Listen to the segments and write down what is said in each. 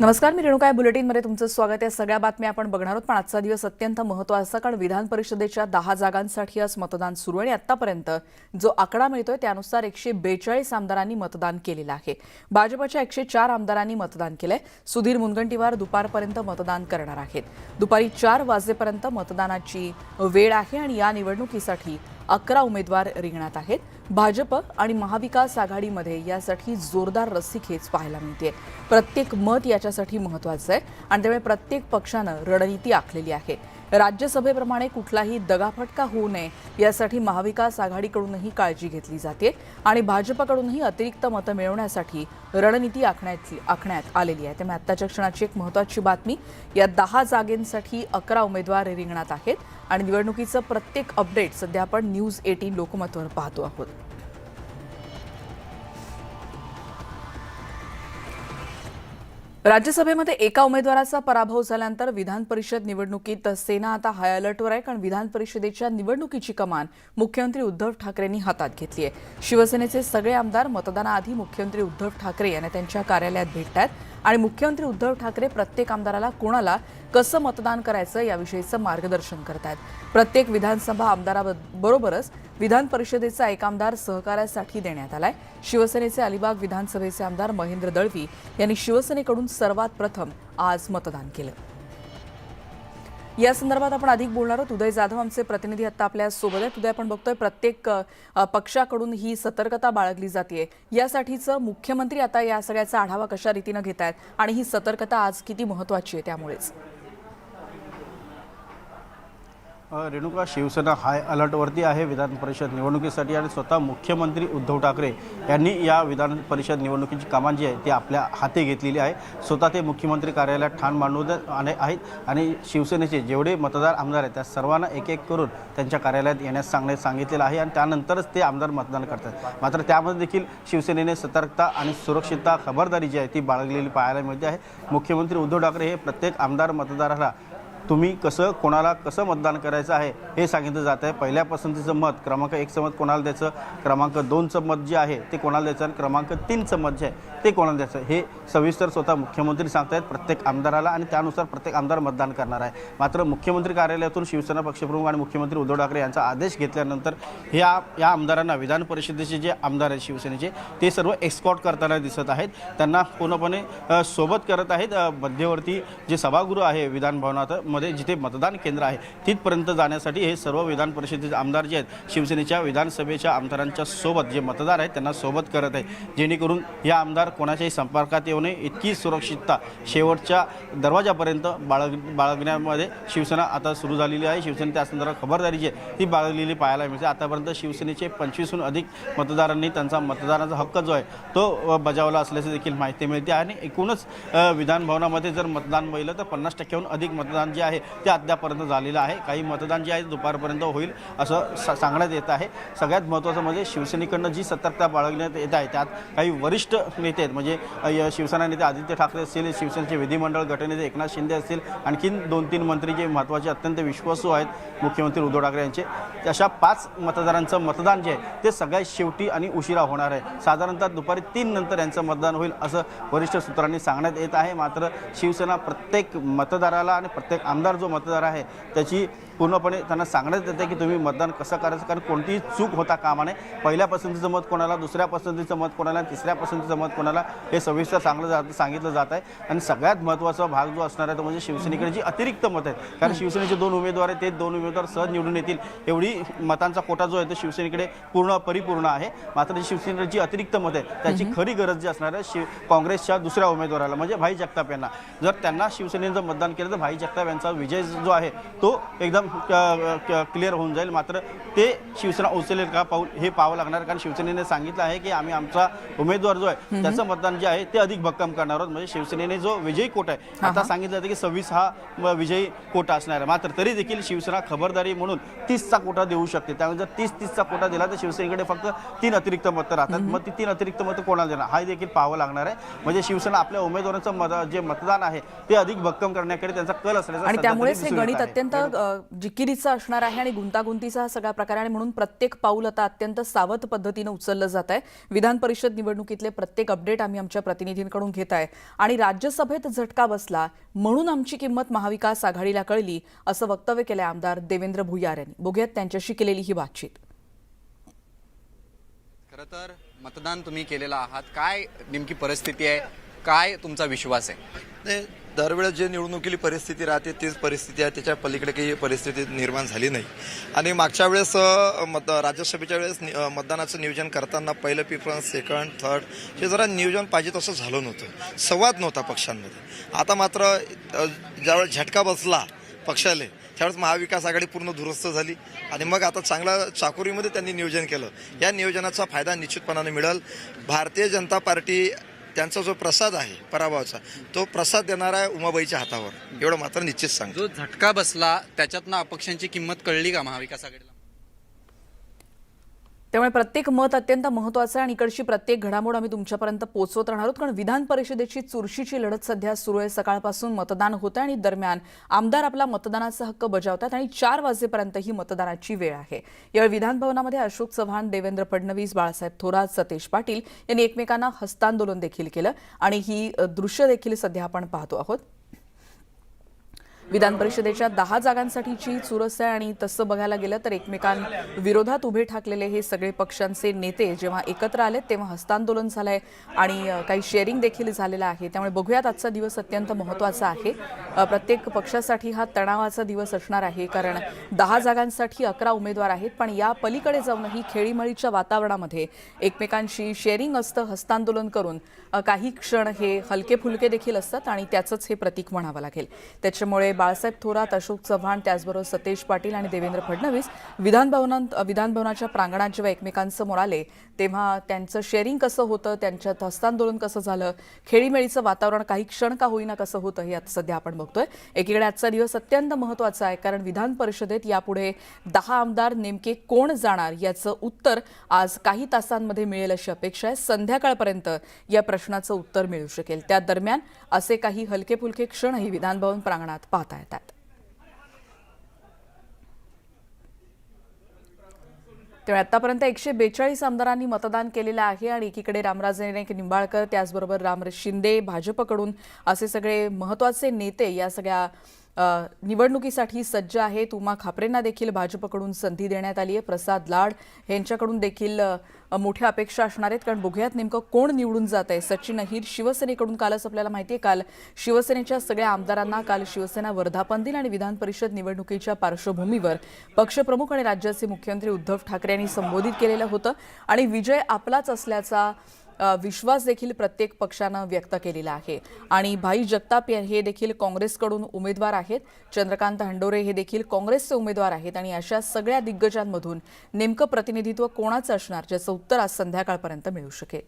नमस्कार, मी रेणुका बुलेटिनमध्ये तुमचं स्वागत आहे। सगळ्या बातम्या आपण बघणार आहोत, पण आजचा दिवस अत्यंत महत्त्वाचा कारण विधान परिषदेच्या 10 जागांसाठी आज मतदान सुरू आहे। आतापर्यंत जो आकडा मिळतोय त्यानुसार 142 आमदारांनी मतदान केलेलं आहे। भाजपच्या 104 आमदारांनी मतदान केलंय। सुधीर मुनगंटीवार दुपारपर्यंत मतदान करणार आहेत। दुपारी 4 वाजेपर्यंत मतदानाची वेळ आहे आणि या निवडणुकीसाठी 11 उमेदवार रिंगणात आहेत। भाजप आणि महाविकास आघाडीमध्ये यासाठी जोरदार रस्सीखेच पाहायला मिळते। प्रत्येक मत याच्यासाठी महत्त्वाचं आहे आणि त्यामुळे प्रत्येक पक्षानं रणनीती आखलेली आहे। राज्यसभेप्रमाणे कुठलाही दगाफटका होऊ नये यासाठी महाविकास आघाडीकडूनही काळजी घेतली जाते आणि भाजपकडूनही अतिरिक्त मतं मिळवण्यासाठी रणनीती आखण्यात आलेली आहे। त्यामुळे आत्ताच्या क्षणाची एक महत्त्वाची बातमी, या 10 जागांसाठी 11 उमेदवार रिंगणात आहेत आणि निवडणुकीचं प्रत्येक अपडेट सध्या आपण न्यूज 18 लोकमतवर पाहतो आहोत। राज्यसभेमध्ये एका उमेदवाराचा पराभव झाल्यानंतर विधान परिषद निवडणुकीत सेना आता हाय अलर्टवर आहे, कारण विधान परिषदेच्या निवडणुकीची कमान मुख्यमंत्री उद्धव ठाकरेंनी हातात घेतली आहे। शिवसेनेचे सगळे आमदार मतदानाआधी मुख्यमंत्री उद्धव ठाकरे यांना त्यांच्या कार्यालयात भेटतात आणि मुख्यमंत्री उद्धव ठाकरे प्रत्येक आमदाराला कोणाला कसं मतदान करायचं याविषयीचं मार्गदर्शन करतात। प्रत्येक विधानसभा आमदाराबरोबरच विधान परिषदेचा एक आमदार सहकार्यासाठी देण्यात आलाय। शिवसेनेचे अलिबाग विधानसभेचे आमदार महेंद्र दळवी यांनी शिवसेनेकडून सर्वात प्रथम आज मतदान केलं। या संदर्भात आपण अधिक बोलणार आहोत। उदय जाधव आमचे प्रतिनिधी आता आपल्या सोबत आहेत। उदय, आपण बघतोय प्रत्येक पक्षाकडून ही सतर्कता बाळगली जाते, यासाठीचं मुख्यमंत्री आता या सगळ्याचा आढावा कशा रीतीने घेत आहेत आणि ही सतर्कता आज किती महत्त्वाची आहे त्यामुळेच? रेणुका, शिवसेना हाय अलर्टवरती आहे विधान परिषद निवडणुकीसाठी आणि स्वतः मुख्यमंत्री उद्धव ठाकरे यांनी या विधान परिषद निवडणुकीची कामं जी आहे ती आपल्या हाती घेतलेली आहे। स्वतः ते मुख्यमंत्री कार्यालयात ठाण मांडून आहेत आणि शिवसेनेचे जेवढे मतदार आमदार आहेत त्या सर्वांना एक एक करून त्यांच्या कार्यालयात येण्यास सांगितलेलं आहे आणि त्यानंतरच ते आमदार मतदान करतात। मात्र त्यामध्ये देखील शिवसेनेने सतर्कता आणि सुरक्षितता खबरदारी जी आहे ती बाळगलेली पाहायला मिळते आहे। मुख्यमंत्री उद्धव ठाकरे हे प्रत्येक आमदार मतदाराला तुम्ही कोणाला कसं मतदान करायचं आहे हे सांगितलं जात आहे। पहिल्या पसंतीचं मत क्रमांक 1चं मत कोणाला द्यायचं, क्रमांक 2चं मत जे आहे ते कोणाला द्यायचं आणि क्रमांक 3चं मत जे आहे ते कोणाला द्यायचं हे सविस्तर स्वतः मुख्यमंत्री सांगतायत प्रत्येक आमदाराला आणि त्यानुसार प्रत्येक आमदार मतदान करणार आहे। मात्र मुख्यमंत्री कार्यालयातून शिवसेना पक्षप्रमुख आणि मुख्यमंत्री उद्धव ठाकरे यांचा आदेश घेतल्यानंतर या आमदारांना विधान परिषदेचे जे आमदार आहेत शिवसेनेचे ते सर्व एस्कॉर्ट करताना दिसत आहेत। त्यांना पूर्णपणे सोबत करत आहेत। मध्यवर्ती जे सभागृह आहे विधान भवनात मध्ये जिथे मतदान केंद्र आहे तिथपर्यंत जाण्यासाठी हे सर्व विधान परिषदेचे आमदार जे आहेत शिवसेनेच्या विधानसभेच्या आमदारांच्या सोबत जे मतदार आहेत त्यांना सोबत करत आहे, जेणेकरून या आमदार कोणाच्याही संपर्कात येऊ नये इतकी सुरक्षितता शेवटच्या दरवाजापर्यंत बाळगण्यामध्ये शिवसेना आता सुरू झालेली आहे। शिवसेने त्या संदर्भात खबरदारी जी आहे ती बाळगलेली पाहायला मिळते। आतापर्यंत शिवसेनेचे 25हून अधिक मतदारांनी त्यांचा मतदानाचा हक्क जो आहे तो बजावला असल्याची देखील माहिती मिळते आणि एकूणच विधान भवनामध्ये जर मतदान पाहिलं तर 50%हून अधिक मतदान जे आहे ते अद्यापर्यंत झालेलं आहे। काही मतदान जे आहे दुपारपर्यंत होईल असं सांगण्यात येत आहे। सगळ्यात महत्त्वाचं म्हणजे शिवसेनेकडनं जी सतर्कता बाळगण्यात येत आहे त्यात काही वरिष्ठ नेते आहेत, म्हणजे शिवसेना नेते आदित्य ठाकरे असतील, शिवसेनेचे विधिमंडळ गटनेते एकनाथ शिंदे असतील, आणखीन 2-3 मंत्री जे महत्त्वाचे अत्यंत विश्वासू आहेत मुख्यमंत्री उद्धव ठाकरे यांचे, अशा 5 मतदारांचं मतदान जे आहे ते सगळ्यात शेवटी आणि उशिरा होणार आहे। साधारणतः दुपारी 3 नंतर यांचं मतदान होईल असं वरिष्ठ सूत्रांनी सांगण्यात येत आहे। मात्र शिवसेना प्रत्येक मतदाराला आणि प्रत्येक आमदार जो मतदार आहे त्याची पूर्णपणे त्यांना सांगण्यात येते की तुम्ही मतदान कसं करायचं, कारण कोणतीही चूक होता कामा नये। पहिल्या पसंतीचं मत कोणाला, दुसऱ्या पसंतीचं मत कोणाला, तिसऱ्या पसंतीचं मत कोणाला हे सविस्तर सांगितलं जात आहे। आणि सगळ्यात महत्त्वाचा भाग जो असणार आहे तो म्हणजे शिवसेनेकडे जी अतिरिक्त मत आहेत, कारण शिवसेनेचे 2 उमेदवार आहेत, ते 2 उमेदवार सहज निवडून येतील एवढी मतांचा कोटा जो आहे तो शिवसेनेकडे परिपूर्ण आहे। मात्र शिवसेनेची जी अतिरिक्त मत आहे त्याची खरी गरज जी असणार आहे काँग्रेसच्या दुसऱ्या उमेदवाराला म्हणजे भाई जगताप यांना, जर त्यांना शिवसेनेचं मतदान केलं तर भाई जगताप यांचा विजय जो आहे तो एकदम क्लिअर होऊन जाईल। मात्र ते शिवसेना उचलेल का पाऊल हे पाहावं लागणार, कारण शिवसेनेने सांगितलं आहे की आम्ही आमचा उमेदवार जो आहे त्याचं मतदान जे आहे ते अधिक भक्कम करणार आहोत। म्हणजे शिवसेनेने जो विजयी कोटा आहे आता सांगितलं जातं की 26 हा विजयी कोटा असणार आहे। मात्र तरी देखील शिवसेना खबरदारी म्हणून 30चा कोटा देऊ शकते। त्यामुळे जर 30चा कोटा दिला तर शिवसेनेकडे फक्त 3 अतिरिक्त मतं राहतात। मग ती 3 अतिरिक्त मतं कोणाला देणार हा देखील पाहावं लागणार आहे। म्हणजे शिवसेना आपल्या उमेदवारांचं जे मतदान आहे ते अधिक भक्कम करण्याकडे त्यांचा कल असल्याचं आणि सध्या त्यामुळेच तरी हे दिसून येत गणित आहे. अत्यंत जिकिरीचं असणार आहे आणि गुंतागुंतीचा हा सगळा प्रकार आहे आणि म्हणून प्रत्येक पाऊल आता अत्यंत सावध पद्धतीनं उचललं जात आहे. विधान परिषद निवडणुकीतले प्रत्येक अपडेट आम्ही आमच्या प्रतिनिधींकडून घेत आहे आणि राज्यसभेत झटका बसला म्हणून आमची किंमत महाविकास आघाडीला कळली असं वक्तव्य केलं आमदार देवेंद्र भुयार यांनी. बघूयात त्यांच्याशी केलेली ही बातचीत. खरं तर मतदान तुम्ही केलेलं आहात, काय नेमकी परिस्थिती आहे, काय तुमचा विश्वास आहे? नाही, दरवेळेस जे निवडणुकीली परिस्थिती राहते तीच परिस्थिती आहे, त्याच्या पलीकडे काही परिस्थिती निर्माण झाली नाही. आणि मागच्या वेळेस राज्यसभेच्या वेळेस मतदानाचं नियोजन करताना पहिलं प्रिफरन्स, सेकंड, थर्ड हे जरा नियोजन पाहिजे तसं झालं नव्हतं, संवाद नव्हता पक्षांमध्ये. आता मात्र ज्यावेळेस झटका बसला पक्षाला त्यावेळेस महाविकास आघाडी पूर्ण दुरुस्त झाली आणि मग आता चांगला चाकोरीमध्ये त्यांनी नियोजन केलं. या नियोजनाचा फायदा निश्चितपणाने मिळेल. भारतीय जनता पार्टी त्यांचा जो प्रसाद आहे पराभवाचा, तो प्रसाद देणार आहे उमाबाईच्या हातावर, एवढं मात्र निश्चित सांगतो. जो झटका बसला त्याच्यातनं अपक्षांची किंमत कळली का महाविकास आघाडीला? त्यामुळे प्रत्येक मत अत्यंत महत्त्वाचं आहे आणि इकडची प्रत्येक घडामोड आम्ही तुमच्यापर्यंत पोहोचवत राहणार आहोत. कारण विधान परिषदेची चुरशीची लढत सध्या सुरू आहे. सकाळपासून मतदान होतं आणि दरम्यान आमदार आपला मतदानाचा हक्क बजावतात आणि 4 वाजेपर्यंत ही मतदानाची वेळ आहे. यावेळी विधानभवनामध्ये अशोक चव्हाण, देवेंद्र फडणवीस, बाळासाहेब थोरात, सतेज पाटील यांनी एकमेकांना हस्तांदोलन देखील केलं आणि ही दृश्य देखील सध्या आपण पाहतो आहोत. विधान परिषदेच्या 10 जागांसाठीची चुरस आहे आणि तसं बघायला गेलं तर एकमेकांविरोधात उभे ठाकलेले हे सगळे पक्षांचे नेते जेव्हा एकत्र आले तेव्हा हस्तांदोलन झालंय आणि काही शेअरिंग देखील झालेलं आहे. त्यामुळे बघूयात, आजचा दिवस अत्यंत महत्त्वाचा आहे. प्रत्येक पक्षासाठी हा तणावाचा दिवस असणार आहे कारण 10 जागांसाठी 11 उमेदवार आहेत. पण या पलीकडे जाऊनही खेळीमेळीच्या वातावरणामध्ये एकमेकांशी शेअरिंग असतं, हस्तांदोलन करून काही क्षण हे हलके फुलके देखील असतात आणि त्याचंच हे प्रतीक म्हणावं लागेल. त्याच्यामुळे बाळासाहेब थोरात, अशोक चव्हाण, त्याचबरोबर सतेज पाटील आणि देवेंद्र फडणवीस विधानभवनाच्या प्रांगणात जेव्हा एकमेकांसमोर आले तेव्हा त्यांचं शेअरिंग कसं होतं, त्यांच्यात हस्तांदोलन कसं झालं, खेळीमेळीचं वातावरण काही क्षण का होईना कसं होतं हे आता सध्या आपण बघतोय. एकीकडे आजचा दिवस अत्यंत महत्त्वाचा आहे कारण विधान परिषदेत यापुढे 10 आमदार नेमके कोण जाणार याचं उत्तर आज काही तासांमध्ये मिळेल अशी अपेक्षा आहे. संध्याकाळपर्यंत या प्रश्नाचं उत्तर मिळू शकेल. त्या दरम्यान असे काही हलके फुलके क्षणही विधानभवन प्रांगणात पाहता येतात. त्यामुळे आतापर्यंत 142 आमदारांनी मतदान केलेलं आहे आणि एकीकडे रामराजे निंबाळकर, त्याचबरोबर राम शिंदे भाजपकडून असे सगळे महत्त्वाचे नेते या सगळ्या निवडणुकीसाठी सज्ज आहेत. उमा खापरेंना देखील भाजपकडून संधी देण्यात आली आहे. प्रसाद लाड यांच्याकडून देखील मोठ्या अपेक्षा असणार आहेत कारण बघूयात नेमकं कोण निवडून जात आहे. सचिन अहिर शिवसेनेकडून कालच आपल्याला माहिती आहे, काल शिवसेनेच्या सगळ्या आमदारांना काल शिवसेना वर्धापन दिन आणि विधान परिषद निवडणुकीच्या पार्श्वभूमीवर पक्षप्रमुख आणि राज्याचे मुख्यमंत्री उद्धव ठाकरे यांनी संबोधित केलेलं होतं आणि विजय आपलाच असल्याचा विश्वास देखील प्रत्येक पक्षानं व्यक्त केलेला आहे. आणि भाई जगताप हे देखील काँग्रेसकडून उमेदवार आहेत. चंद्रकांत हंडोरे हे देखील काँग्रेसचे उमेदवार आहेत आणि अशा सगळ्या दिग्गजांमधून नेमकं प्रतिनिधित्व कोणाचं असणार ज्याचं उत्तर आज संध्याकाळपर्यंत मिळू शकेल.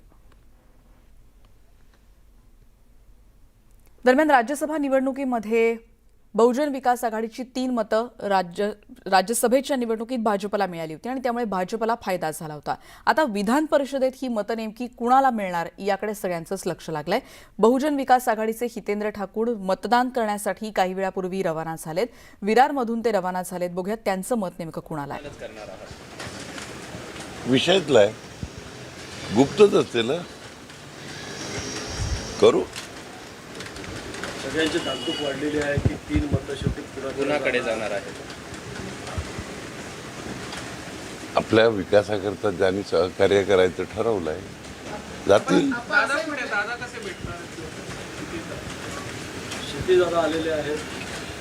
दरम्यान राज्यसभा निवडणुकीमध्ये बहुजन विकास आघाडीची 3 मतं राज्यसभेच्या निवडणुकीत भाजपला मिळाली होती आणि त्यामुळे भाजपला फायदा झाला होता. आता विधान परिषदेत ही मतं नेमकी कुणाला मिळणार याकडे सगळ्यांचंच लक्ष लागलंय. बहुजन विकास आघाडीचे हितेंद्र ठाकूर मतदान करण्यासाठी काही वेळापूर्वी रवाना झालेत. विरारमधून ते रवाना झालेत. बघूयात त्यांचं मत नेमकं कुणाला आहे. विषयातला आहे, गुप्तच असेल, करू. सगळ्यांची धाकधूक वाढलेली आहे की 3 मतं शेवटी कुणाकडे जाणार आहे. आपल्या विकासाकरता ज्यांनी सहकार्य करायचं ठरवलं आहे जातील. शिट्टीदादा आलेले आहेत,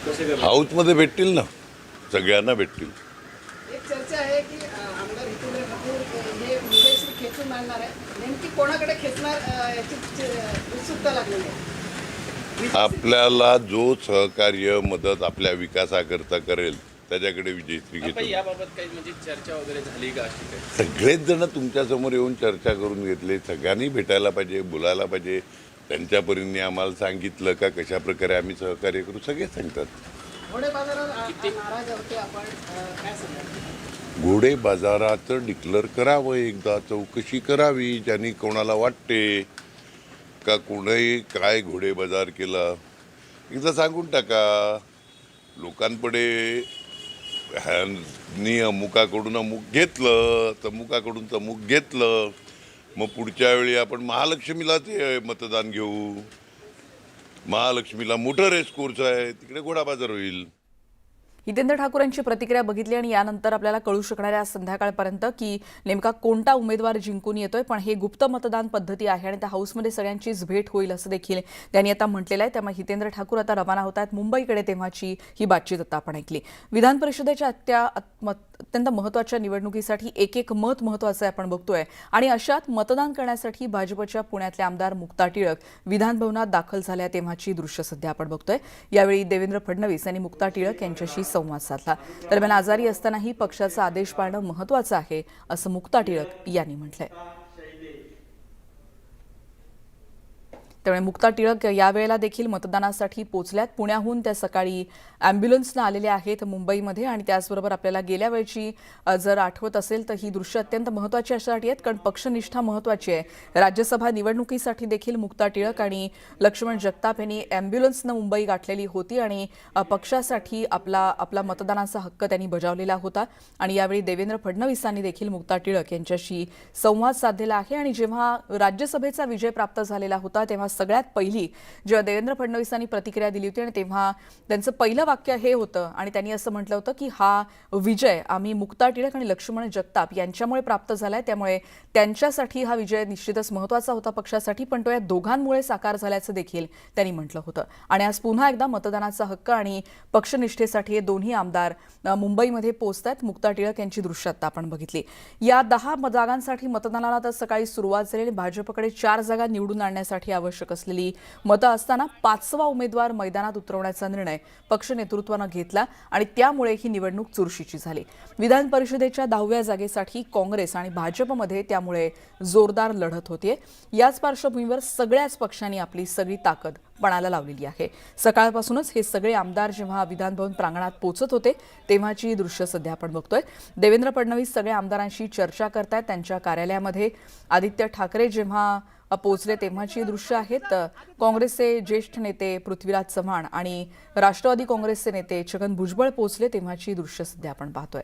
कसे काय? हाऊसमध्ये भेटतील ना, सगळ्यांना भेटतील. एक चर्चा आहे की आमदार हितेंद्र ठाकूर हे विजयश्री खेचून आणणार आहे. नेमकी कोणाकडे खेचणार याची उत्सुकता लागलेली आहे. आपल्याला जो सहकार्य मदत आपल्या विकासाकरता करेल त्याच्याकडे विजयश्री घेतो. याबाबत काही म्हणजे चर्चा वगैरे झाली का? सगळेच जण तुमच्यासमोर येऊन चर्चा करून घेतले. सगळ्यांनी भेटायला पाहिजे, बोलायला पाहिजे. त्यांच्या परीने आम्हाला सांगितलं का कशा प्रकारे आम्ही सहकार्य करू, सगळे सांगतात. घोडे बाजारात नाराज होते आपण, काय सांगणार? घोडे बाजाराचं डिक्लेअर करावं, एकदा चौकशी करावी ज्यांनी कोणाला वाटते का कोणी काय घोडे बाजार केला, एकदा सांगून टाका. लोकांपुढे ह्यांनी अमुकाकडून अमुक घेतलं, तमुकाकडून तमुक घेतलं, मग पुढच्या वेळी आपण महालक्ष्मीला ते मतदान घेऊ. महालक्ष्मीला मोठं रेसकोर्स आहे, तिकडे घोडा बाजार होईल. हितेंद्र ठाकूर यांची प्रतिक्रिया बघितली आणि यानंतर आपल्याला कळू शकणार आहे आज संध्याकाळपर्यंत की नेमका कोणता उमेदवार जिंकून येतोय. पण हे गुप्त मतदान पद्धती आहे आणि त्या हाऊसमध्ये सगळ्यांचीच भेट होईल असं देखील त्यांनी आता म्हटलेलं आहे. त्यामुळे हितेंद्र ठाकूर आता रवाना होत आहेत मुंबईकडे, तेव्हाची ही बातचीत आता आपण ऐकली. विधान परिषदेच्या अत्यंत महत्त्वाच्या निवडणुकीसाठी एक एक मत महत्त्वाचं आहे आपण बघतोय आणि अशात मतदान करण्यासाठी भाजपच्या पुण्यातले आमदार मुक्ता टिळक विधान भवनात दाखल झाल्या तेव्हाची दृश्य सध्या आपण बघतोय. यावेळी देवेंद्र फडणवीस यांनी मुक्ता टिळक यांच्याशी संवाद साधला. दरम्यान आजारी असतानाही पक्षाचा आदेश पाळणं महत्त्वाचं आहे असं मुक्ता टिळक यांनी म्हटलंय. त्यामुळे मुक्ता टिळक यावेळेला देखील मतदानासाठी पोहोचल्यात. पुण्याहून त्या सकाळी अँब्युलन्सनं आलेल्या आहेत मुंबईमध्ये आणि त्याचबरोबर आपल्याला गेल्या वेळची जर आठवत असेल तर ही दृश्य अत्यंत महत्त्वाची अशासाठी आहेत कारण पक्षनिष्ठा महत्त्वाची आहे. राज्यसभा निवडणुकीसाठी देखील मुक्ता टिळक आणि लक्ष्मण जगताप यांनी अँब्युलन्सनं मुंबई गाठलेली होती आणि पक्षासाठी आपला मतदानाचा हक्क त्यांनी बजावलेला होता. आणि यावेळी देवेंद्र फडणवीसांनी देखील मुक्ता टिळक यांच्याशी संवाद साधलेला आहे. आणि जेव्हा राज्यसभेचा विजय प्राप्त झालेला होता तेव्हा सगळ्यात पहिली जेव्हा देवेंद्र फडणवीसांनी प्रतिक्रिया दिली होती आणि तेव्हा त्यांचं पहिलं वाक्य हे होतं आणि त्यांनी असं म्हटलं होतं की हा विजय आम्ही मुक्ता टिळक आणि लक्ष्मण जगताप यांच्यामुळे प्राप्त झालाय. त्यामुळे त्यांच्यासाठी हा विजय निश्चितच महत्त्वाचा होता पक्षासाठी, पण तो या दोघांमुळे साकार झाल्याचं देखील त्यांनी म्हटलं होतं. आणि आज पुन्हा एकदा मतदानाचा हक्क आणि पक्षनिष्ठेसाठी हे दोन्ही आमदार मुंबईमध्ये पोहोचतात. मुक्ता टिळक यांची दृश्य आता आपण बघितली. या 10 जागांसाठी मतदानाला तर सकाळी सुरुवात झाली आणि भाजपकडे 4 जागा निवडून आणण्यासाठी आवश्यक असलेली मतं असताना 5वा उमेदवार मैदानात उतरवण्याचा निर्णय पक्ष नेतृत्वानं घेतला आणि त्यामुळे ही निवडणूक चुरशीची झाली. विधान परिषदेच्या 10व्या जागेसाठी काँग्रेस आणि भाजपमध्ये त्यामुळे जोरदार लढत होतीये. याच पार्श्वभूमीवर सगळ्याच पक्षांनी आपली सगळी ताकद पणाला लावलेली आहे. सकाळपासूनच हे सगळे आमदार जेव्हा विधानभवन प्रांगणात पोहोचत होते तेव्हाची दृश्य सध्या आपण बघतोय. देवेंद्र फडणवीस सगळ्या आमदारांशी चर्चा करतायत त्यांच्या कार्यालयामध्ये. आदित्य ठाकरे जेव्हा पोहोचले तेव्हाची दृश्य आहेत. काँग्रेसचे ज्येष्ठ नेते पृथ्वीराज चव्हाण आणि राष्ट्रवादी काँग्रेसचे नेते छगन भुजबळ पोहोचले तेव्हाची दृश्य सध्या आपण पाहतोय.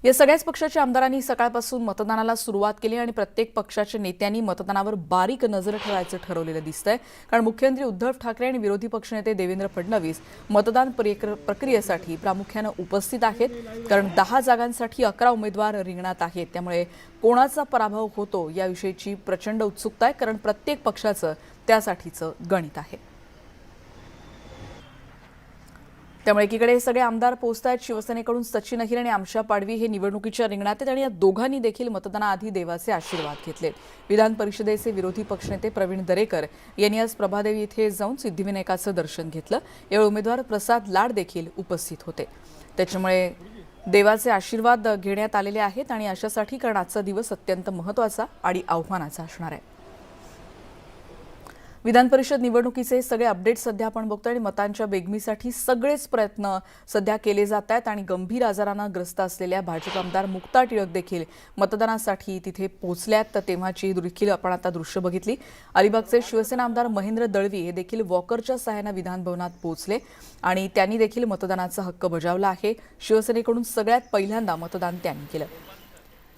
या सगळ्याच पक्षाच्या आमदारांनी सकाळपासून मतदानाला सुरुवात केली आणि प्रत्येक पक्षाच्या नेत्यांनी मतदानावर बारीक नजर ठेवायचं ठरवलेलं दिसतंय. कारण मुख्यमंत्री उद्धव ठाकरे आणि विरोधी पक्षनेते देवेंद्र फडणवीस मतदान प्रक्रियेसाठी प्रामुख्यानं उपस्थित आहेत. कारण 10 जागांसाठी 11 उमेदवार रिंगणात आहेत. त्यामुळे कोणाचा पराभव होतो याविषयीची प्रचंड उत्सुकता आहे कारण प्रत्येक पक्षाचं त्यासाठीचं गणित आहे. त्यामुळे एकीकडे हे सगळे आमदार पोहोचतायत. शिवसेनेकडून सचिन अहिर आणि आमशा पाडवी हे निवडणुकीच्या रिंगणात आहेत आणि या दोघांनी देखील मतदानाआधी देवाचे आशीर्वाद घेतले. विधान परिषदेचे विरोधी पक्षनेते प्रवीण दरेकर यांनी आज प्रभादेवी येथे जाऊन सिद्धिविनायकाचं दर्शन घेतलं. यावेळी उमेदवार प्रसाद लाड देखील उपस्थित होते. त्याच्यामुळे देवाचे आशीर्वाद घेण्यात आलेले आहेत आणि अशासाठी कारण आजचा दिवस अत्यंत महत्त्वाचा आणि आव्हानाचा असणार आहे. विधान परिषद निवडणुकीचे सगळे अपडेट सध्या आपण बघतोय आणि मतांच्या बेगमीसाठी सगळेच प्रयत्न सध्या केले जात आहेत आणि गंभीर आजारानं ग्रस्त असलेल्या भाजप आमदार मुक्ता टिळक देखील मतदानासाठी तिथे पोहोचल्यात. तर तेव्हाची देखील आपण आता दृश्य बघितली. अलिबागचे शिवसेना आमदार महेंद्र दळवी हे देखील वॉकरच्या सहाय्यानं विधान भवनात पोहोचले आणि त्यांनी देखील मतदानाचा हक्क बजावला आहे. शिवसेनेकडून सगळ्यात पहिल्यांदा मतदान त्यांनी केलं.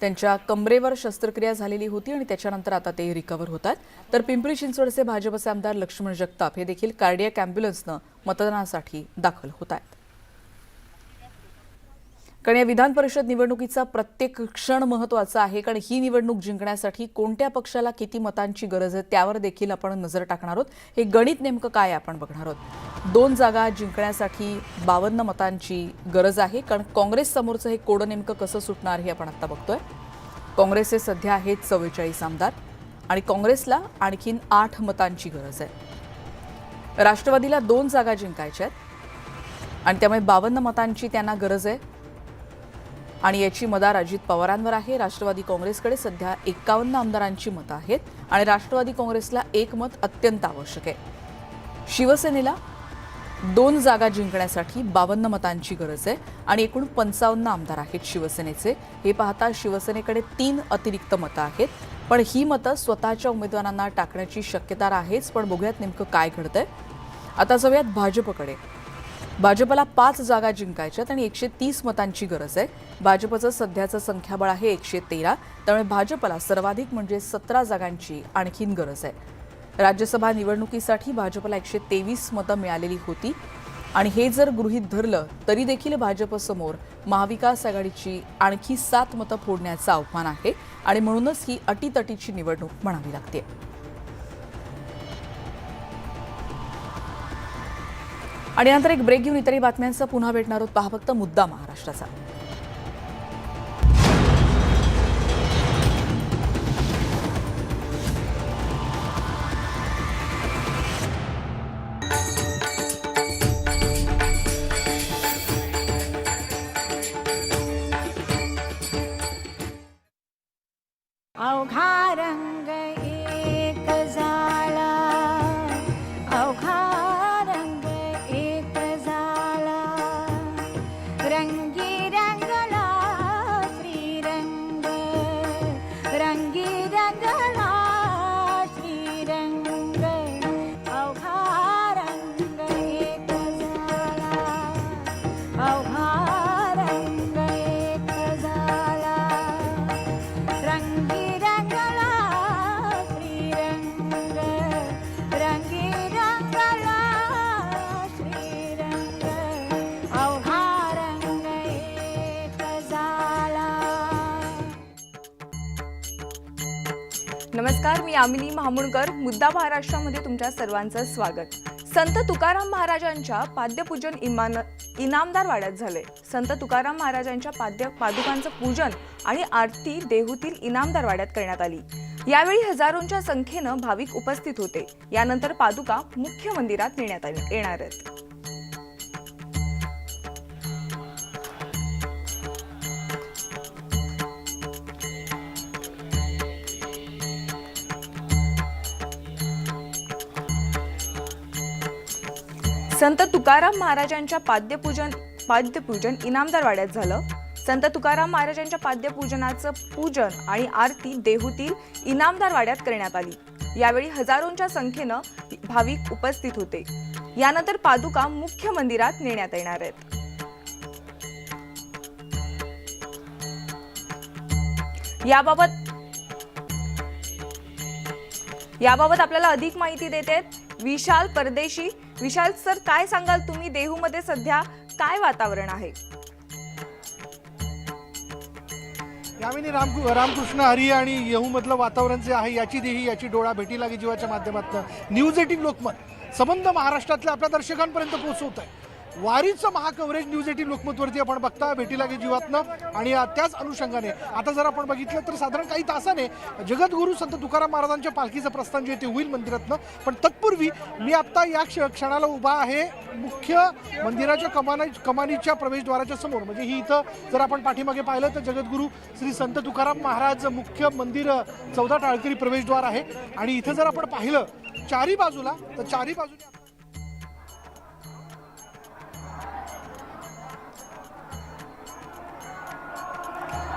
त्यांच्या कमरेवर शस्त्रक्रिया झालेली होती आणि त्याच्यानंतर आता ते रिकव्हर होतात. तर पिंपरी चिंचवडचे भाजपचे आमदार लक्ष्मण जगताप हे देखील कार्डियक अँब्युलन्सनं मतदानासाठी दाखल होत आहेत. कारण या विधान परिषद निवडणुकीचा प्रत्येक क्षण महत्त्वाचा आहे कारण ही निवडणूक जिंकण्यासाठी कोणत्या पक्षाला किती मतांची गरज आहे त्यावर देखील आपण नजर टाकणार आहोत. हे गणित नेमकं काय आपण बघणार आहोत. 2 जागा जिंकण्यासाठी 52 मतांची गरज आहे कारण काँग्रेस समोरचं हे कोडं नेमकं कसं सुटणार हे आपण आता बघतोय. काँग्रेसचे सध्या आहेत 44 आमदार आणि काँग्रेसला आणखीन 8 मतांची गरज आहे. राष्ट्रवादीला 2 जागा जिंकायच्या आहेत आणि त्यामुळे 52 मतांची त्यांना गरज आहे आणि याची मदार अजित पवारांवर आहे. राष्ट्रवादी काँग्रेसकडे सध्या 51 आमदारांची मतं आहेत आणि राष्ट्रवादी काँग्रेसला 1 मत अत्यंत आवश्यक आहे. शिवसेनेला 2 जागा जिंकण्यासाठी 52 मतांची गरज आहे आणि एकूण 55 आमदार आहेत शिवसेनेचे. हे पाहता शिवसेनेकडे 3 अतिरिक्त मतं आहेत पण ही मतं स्वतःच्या उमेदवारांना टाकण्याची शक्यता आहेच. पण बघूयात नेमकं काय घडतंय. आता जाऊयात भाजपकडे. भाजपला 5 जागा जिंकायच्यात आणि 130 मतांची गरज आहे. भाजपचं सध्याचं संख्याबळ आहे 113, त्यामुळे भाजपला सर्वाधिक म्हणजे 17 जागांची आणखीन गरज आहे. राज्यसभा निवडणुकीसाठी भाजपला 123 मतं मिळालेली होती आणि हे जर गृहीत धरलं तरी देखील भाजपसमोर महाविकास आघाडीची आणखी 7 मतं फोडण्याचं आव्हान आहे आणि म्हणूनच ही अटीतटीची निवडणूक म्हणावी लागते. आणि नंतर एक ब्रेक घेऊन इतरही बातम्यांचा पुन्हा भेटणार आहोत. पहा फक्त मुद्दा महाराष्ट्राचा. अवघा रंग एक झाला, अवघा रंग एक झाला, रंगी रंगला श्रीरंग, रंगी रंगला श्रीरंग, अवघा रंग एक झाला, अवघा रंग एक झाला, रंगी नमस्कार, मी यामिनी महामुणकर. मुद्दा महाराष्ट्रामध्ये तुमच्या सर्वांचं स्वागत. संत तुकाराम महाराजांच्या पाद्यपूजन इनामदार वाड्यात झाले. संत तुकाराम महाराजांच्या पादुकांचं पूजन आणि आरती देहूतील इनामदार वाड्यात करण्यात आली. यावेळी हजारोंच्या संख्येनं भाविक उपस्थित होते. यानंतर पादुका मुख्य मंदिरात नेण्यात येणार आहेत. संत तुकाराम महाराजांच्या पाद्यपूजन इनामदार वाड्यात झालं. संत तुकाराम महाराजांच्या पाद्यपूजनाचं पूजन आणि आरती देहूतील इनामदार वाड्यात करण्यात आली. यावेळी हजारोंच्या संख्येनं भाविक उपस्थित होते. यानंतर पादुका मुख्य मंदिरात नेण्यात येणार आहेत. याबाबत आपल्याला अधिक माहिती देतात विशाल परदेशी. विशाल सर, काय सांगाल तुम्ही, देहूमध्ये सध्या काय वातावरण आहे? यामिनी, रामकृष्ण हरी आणि येहूमधलं वातावरण जे आहे याची देही याची डोळा भेटी लागे जीवाच्या माध्यमातून न्यूज 18 लोकमत संबंध महाराष्ट्रातल्या आपल्या दर्शकांपर्यंत पोहोचवत आहे. वारीचं महाकव्हरेज न्यूज 18 लोकमतवरती आपण बघता भेटी लागे जीवातनं. आणि त्याच अनुषंगाने आता जर आपण बघितलं तर साधारण काही तासाने जगद्गुरू संत तुकाराम महाराजांच्या पालखीचं प्रस्थान जे ते होईल मंदिरातनं. पण तत्पूर्वी मी आत्ता या क्षणाला उभा आहे मुख्य मंदिराच्या कमानीच्या प्रवेशद्वाराच्या समोर. म्हणजे ही इथं जर आपण पाठीमागे पाहिलं तर जगद्गुरू श्री संत तुकाराम महाराज मुख्य मंदिर 14 टाळकरी प्रवेशद्वार आहे. आणि इथं जर आपण पाहिलं चारी बाजूला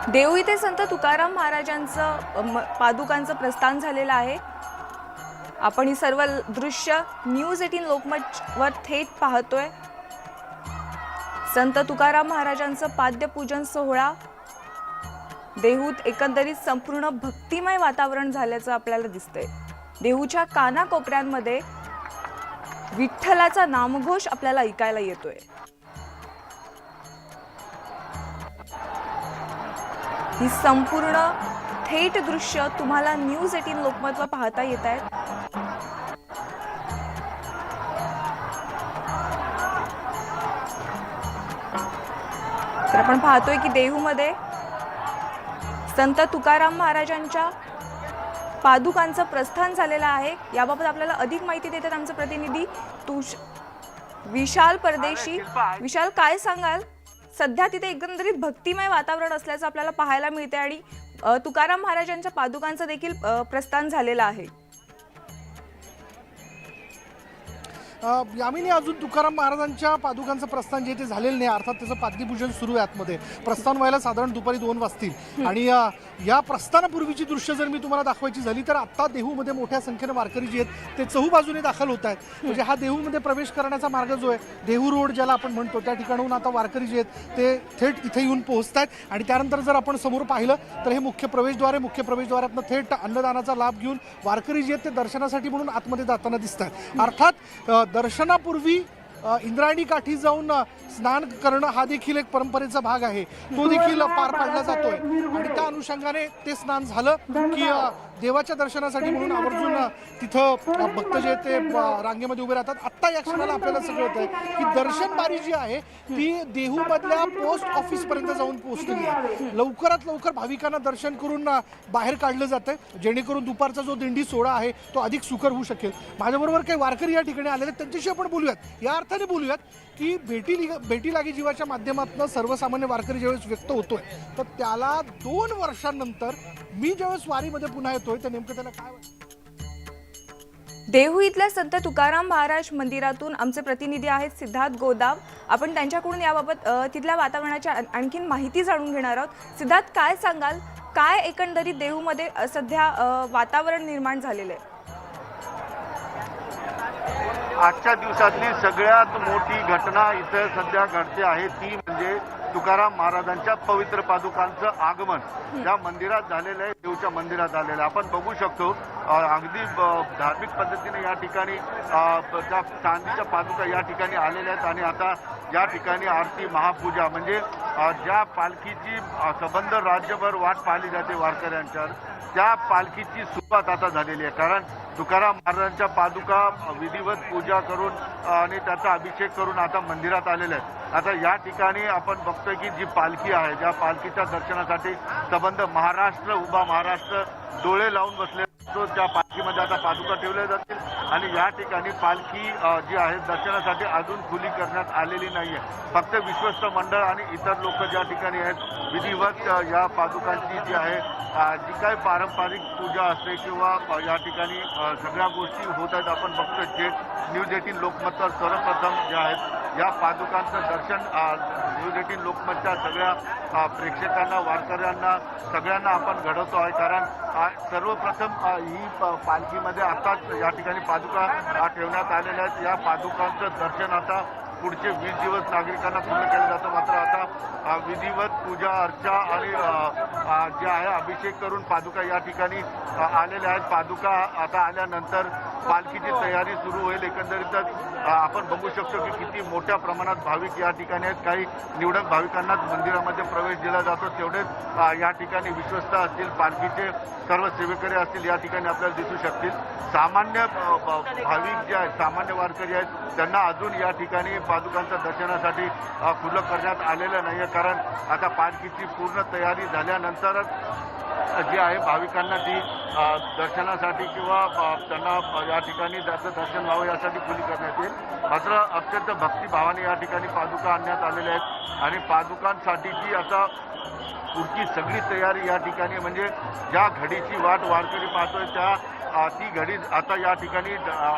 देहू इथे संत तुकाराम महाराजांचं पादुकांचं प्रस्थान झालेलं आहे. आपण ही सर्व दृश्य न्यूज 18 लोकमतवर थेट पाहतोय. संत तुकाराम महाराजांचं पाद्यपूजन सोहळा देहूत एकंदरीत संपूर्ण भक्तिमय वातावरण झाल्याचं आपल्याला दिसतंय. देहूच्या कानाकोपऱ्यांमध्ये विठ्ठलाचा नामघोष आपल्याला ऐकायला येतोय. ही संपूर्ण थेट दृश्य तुम्हाला न्यूज 18 लोकमतवर पाहता येत आहेत. तर आपण पाहतोय की देहूमध्ये संत तुकाराम महाराजांच्या पादुकांचं प्रस्थान झालेलं आहे. याबाबत आपल्याला अधिक माहिती देतात आमचे प्रतिनिधी विशाल परदेशी. विशाल, काय सांगाल? सध्या तिथे एकंदरीत भक्तिमय वातावरण असल्याचं आपल्याला पाहायला मिळते आणि तुकाराम महाराजांच्या पादुकांचं देखील प्रस्थान झालेलं आहे. यामिनी अजून तुकाराम महाराजांच्या पादुकांचं प्रस्थान जे ते झालेलं नाही, अर्थात त्याचं पाद्यपूजन सुरू आहे आतमध्ये. प्रस्थान व्हायला साधारण दुपारी 2 वाजतील आणि या प्रस्थानापूर्वीची दृश्य जर मी तुम्हाला दाखवायची झाली तर आत्ता देहूमध्ये मोठ्या संख्येने वारकरी जे आहेत ते चहूबाजूने दाखल होत आहेत. म्हणजे हा देहूमध्ये प्रवेश करण्याचा मार्ग जो आहे देहू रोड ज्याला आपण म्हणतो त्या ठिकाणाहून आता वारकरी जे आहेत ते थेट इथे येऊन पोहोचत आहेत आणि त्यानंतर जर आपण समोर पाहिलं तर हे मुख्य प्रवेशद्वारातनं थेट अन्नदानाचा लाभ घेऊन वारकरी जे आहेत ते दर्शनासाठी म्हणून आतमध्ये जाताना दिसत आहेत. अर्थात दर्शनापूर्वी इंद्रायणी काठी जाऊन स्नान करणं हा देखील एक परंपरेचा भाग आहे, तो देखील पार पाडला जातोय आणि त्या अनुषंगाने ते स्नान झालं की देवाच्या दर्शनासाठी म्हणून आवर्जून तिथं भक्त जे ते रांगेमध्ये उभे राहतात. आत्ता या क्षणाला आपल्याला सगळं होतंय की दर्शन बारी जी आहे ती देहूमधल्या पोस्ट ऑफिसपर्यंत जाऊन पोहोचलेली आहे. लवकरात लवकर भाविकांना दर्शन करून बाहेर काढलं जातंय जेणेकरून दुपारचा जो दिंडी सोहळा आहे तो अधिक सुकर होऊ शकेल. माझ्याबरोबर काही वारकरी या ठिकाणी आलेले आहेत, त्यांच्याशी आपण बोलूयात. या अर्थाने बोलूयात की भेटी लागी जीवाच्या माध्यमातून सर्वसामान्य वारकरी ज्यावेळेस व्यक्त होतोय तर त्याला 2 वर्षांनंतर मी ज्यावेळेस वारीमध्ये पुन्हा येतोय तर नेमकं त्याला काय वाटतं? देहू इथल्या संत तुकाराम महाराज मंदिरातून आमचे प्रतिनिधी आहेत सिद्धार्थ गोदाव. आपण त्यांच्याकडून याबाबत तिथल्या वातावरणाची आणखीन माहिती जाणून घेणार आहोत. सिद्धार्थ, काय सांगाल, काय एकंदरीत देहूमध्ये सध्या वातावरण निर्माण झालेलं आहे? आजच्या दिवसातली सगळ्यात मोठी घटना इथं सध्या घडते आहे ती म्हणजे तुकाराम महाराजांच्या पवित्र पादुकांचं आगमन या मंदिरात झालेलं आहे, देवच्या मंदिरात आलेलं आहे. आपण बघू शकतो अगदी धार्मिक पद्धतीने या ठिकाणी त्या चांदीच्या पादुका या ठिकाणी आलेल्या आहेत आणि आता या ठिकाणी आरती महापूजा म्हणजे ज्या पालखीची संबंध राज्यभर वाट पाहिली जाते वारकऱ्यांच्या त्या पालखीची सुरुवात आता झालेली आहे. कारण तुकाराम महाराजांच्या पादुका विधिवत पूजा करून आणि त्याचा अभिषेक करून आता मंदिरात आलेले आहेत. आता या ठिकाणी आपण बघतोय की जी पालखी आहे ज्या पालखीच्या दर्शनासाठी संबंध महाराष्ट्र उभा महाराष्ट्र डोळे लावून बसले असतो त्या पालखीमध्ये आता पादुका ठेवल्या जातील आणि या ठिकाणी पालखी जी आहे दर्शनासाठी अजून खुली करण्यात आलेली नाहीये. फक्त विश्वस्त मंडळ आणि इतर लोक ज्या ठिकाणी आहेत विधिवत या पादुकांची जी आहे जी काही पारंपरिक पूजा असते किंवा या ठिकाणी सगळ्या गोष्टी होत आहेत. आपण बघतोय न्यूज 18 लोकमतवर सर्वप्रथम जे आहेत या पादुकांचं दर्शन न्यूज 18 लोकमतच्या सगळ्या प्रेक्षकांना वारकऱ्यांना सगळ्यांना आपण घडवतो आहे. कारण सर्वप्रथम ही पालखीमध्ये आताच या ठिकाणी पादुका ठेवण्यात आलेल्या आहेत. या पादुकांचं दर्शन आता पुढचे 20 दिवस नागरिकांना पूर्ण केलं जातं. मात्र आता विधिवत पूजा अर्चा आणि जे आहे अभिषेक करून पादुका या ठिकाणी आलेल्या आहेत. पादुका आता आल्यानंतर पालखीची तयारी सुरू होईल. एकंदरीतच आपण बघू शकतो की किती मोठ्या प्रमाणात भाविक या ठिकाणी आहेत. काही निवडक भाविकांनाच मंदिरामध्ये प्रवेश दिला जातो. तेवढेच या ठिकाणी विश्वस्त असतील पालखीचे सर्व सेवेकरी असतील या ठिकाणी आपल्याला दिसू शकतील. सामान्य भाविक जे आहेत सामान्य वारकरी आहेत त्यांना अजून या ठिकाणी पादुकांच्या दर्शनासाठी खुलं करण्यात आलेलं नाही आहे. कारण आता पालखीची पूर्ण तयारी झाल्यानंतरच जी आहे भाविकांना ती दर्शनासाठी किंवा त्यांना या ठिकाणी त्याचं दर्शन व्हावं यासाठी खुली करण्यात येईल. मात्र अत्यंत भक्तिभावाने या ठिकाणी पादुका आणण्यात आलेल्या आहेत आणि पादुकांसाठीची आता पुढची सगळी तयारी या ठिकाणी म्हणजे ज्या घडीची वाट वारकरी पाहतोय त्या ती घडी आता या ठिकाणी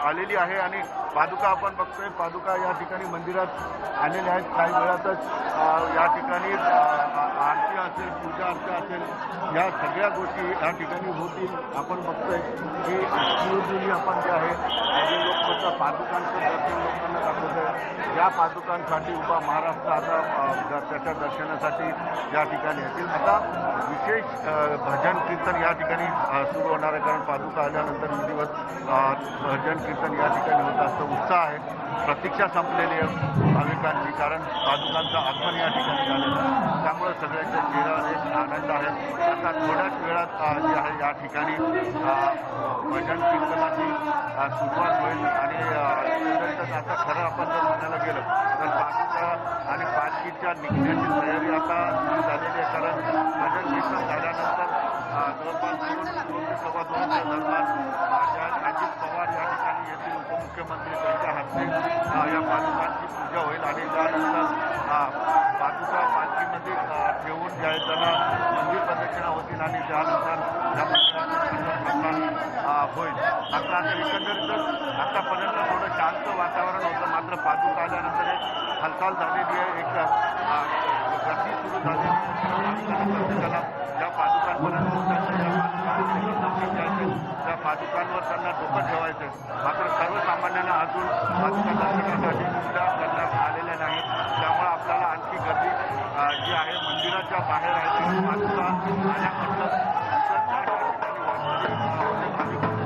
आलेली आहे आणि पादुका आपण बघतोय पादुका या ठिकाणी मंदिरात आलेल्या आहेत. काही वेळातच या ठिकाणी आरती असेल पूजा अर्चा असेल या सगळ्या गोष्टी या ठिकाणी होतील. आपण बघतोय की आपण जे आहे लोक पादुकांचं दर्शन लोकांना दाखवत आहे. या पादुकांसाठी उभा महाराष्ट्र आता त्याच्या दर्शनासाठी या ठिकाणी येतील. आता विशेष भजन कीर्तन या ठिकाणी सुरू होणार आहे. कारण पादुका आल्यानंतर विधिवत भजन कीर्तन या ठिकाणी होत असतं. उत्साह आहे, प्रतीक्षा संपलेली आहे भाविकांची कारण पादुकांचं आगमन या ठिकाणी झालेलं आहे. त्यामुळे सगळ्यांच्या चेहऱ्यावर एक आनंद आहे. आता थोड्याच वेळात जे आहे या ठिकाणी भजन कीर्तनाची सुरुवात होईल आणि आता खरं आपण जर म्हणायला गेलं तर पादुका आणि पालखीच्या निघण्याची तयारी आता सुरू झालेली आहे. कारण भजन कीर्तन झाल्यानंतर जवळपास 2-2:15 दरम्यान अजित पवार या ठिकाणी येथील उपमुख्यमंत्री त्यांच्या हस्ते या पादुकांची पूजा होईल आणि त्यानंतर पादुका पालखीमध्ये ठेवून जे आहे त्यांना मंदिर प्रदक्षिणा होतील आणि त्यानंतर या मंदिराचं होईल. आता एकंदरीतच आतापर्यंत थोडं शांत वातावरण मात्र पादुका आल्यानंतर एक हालचाल झालेली आहे, एक गर्दी सुरू झालेली आहे. प्रत्येकाला ज्या पादुकांपर्यंत त्या पादुकांवर त्यांना डोकं ठेवायचं. मात्र सर्वसामान्यांना अजून पादुका दर्शनासाठी सुविधा करण्यात आलेल्या नाही. त्यामुळे आपल्याला आणखी गर्दी जी आहे मंदिराच्या बाहेर आहे ती पादुका आल्यानंतर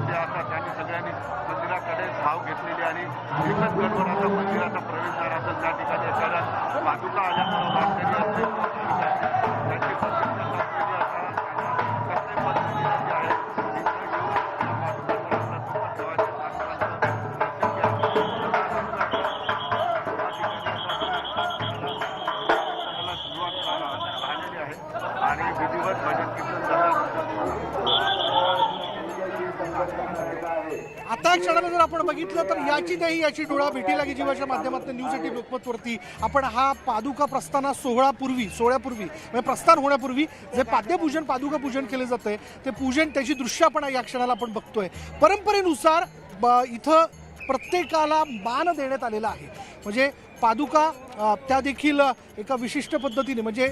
जे असतात त्यांनी सगळ्यांनी मंदिराकडे धाव घेतलेली आणि एकच गडबड आता मंदिराचा प्रवेशद्वार असेल त्या ठिकाणी कारण पादुका आल्यामुळे वारकरी असतील त्यांची प्रत्यक्ष लाभलेली असतात. कसल्याही पद्धतीने जे आहे आणि विधिवत भजन कीर्तन झालं. आता क्षणाला जर आपण बघितलं तर याची नाही याची डोळा भेटी लागी जीवाच्या माध्यमातून न्यूज 18 लोकमतवरती आपण हा पादुका प्रस्थाना सोहळ्यापूर्वी म्हणजे प्रस्थान होण्यापूर्वी जे पाद्यपूजन पादुका पूजन केलं जातंय ते पूजन त्याची दृश्य आपण या क्षणाला आपण बघतोय. परंपरेनुसार इथं प्रत्येकाला मान देण्यात आलेला आहे. म्हणजे पादुका त्या देखील एका विशिष्ट पद्धतीने म्हणजे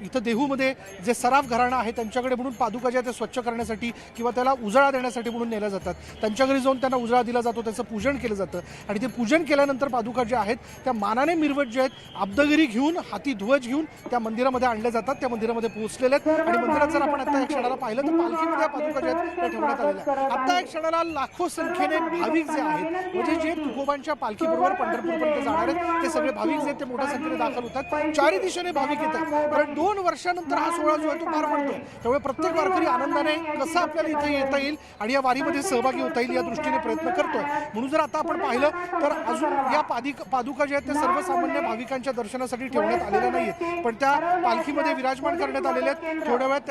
इथं देहूमध्ये जे सराफ घराणं आहे त्यांच्याकडे म्हणून पादुका ज्या ते स्वच्छ करण्यासाठी किंवा त्याला उजाळा देण्यासाठी म्हणून नेल्या जातात. त्यांच्या घरी जाऊन त्यांना उजाळा दिला जातो, त्याचं पूजन केलं जातं आणि ते पूजन केल्यानंतर पादुका ज्या आहेत त्या मानाने मिरवत जे आहेत अब्दगिरी घेऊन हाती ध्वज घेऊन त्या मंदिरामध्ये आणल्या जातात. त्या मंदिरामध्ये पोहोचलेले आहेत आणि मंदिरात जर आपण आता या क्षणाला पाहिलं तर पालखीमध्ये या पादुका ज्या आहेत त्या ठेवण्यात आलेल्या आहेत. आता या क्षणाला लाखो संख्येने भाविक जे आहेत म्हणजे जे तुकोबांच्या पालखीबरोबर पंढरपूरपर्यंत जाणार आहेत ते सगळे भाविक जे ते मोठ्या संख्येने दाखल होतात. चारी दिशेने भाविक येतात कारण 2 वर्षानंतर हा सोहळा जो आहे तो पार पडतोय. त्यामुळे प्रत्येक वारकरी आनंदाने कसं आपल्याला इथे येता येईल आणि या वारीमध्ये सहभागी होता येईल या दृष्टीने प्रयत्न करतोय. म्हणून जर आता आपण पाहिलं तर अजून या पादुका ज्या आहेत त्या सर्वसामान्य भाविकांच्या दर्शनासाठी ठेवण्यात आलेल्या नाहीत पण त्या पालखीमध्ये विराजमान करण्यात आलेल्या आहेत. थोड्या वेळात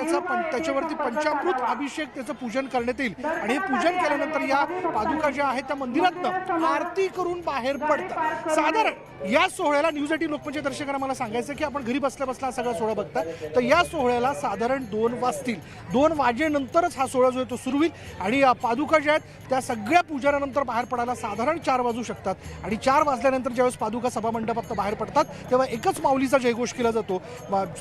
त्याच्यावरती पंचामृत अभिषेक त्याचं पूजन करण्यात येईल आणि हे पूजन केल्यानंतर या पादुका ज्या आहेत त्या मंदिरातनं आरती करून बाहेर पडतात. साधारण या सोहळ्याला न्यूज 18 लोकमतच्या दर्शकांना मला सांगायचं की आपण घरी बसल्या बसला सगळा सोहळा बघता तर या सोहळ्याला साधारण 2 वाजतील. 2 वाजेनंतरच हा सोहळा जो आहे तो सुरू होईल आणि पादुका ज्या आहेत त्या सगळ्या पूजनानंतर बाहेर पडायला साधारण 4 वाजू शकतात आणि 4 वाजल्यानंतर ज्यावेळेस पादुका सभामंडपात बाहेर पडतात तेव्हा एकच माऊलीचा जयघोष केला जातो,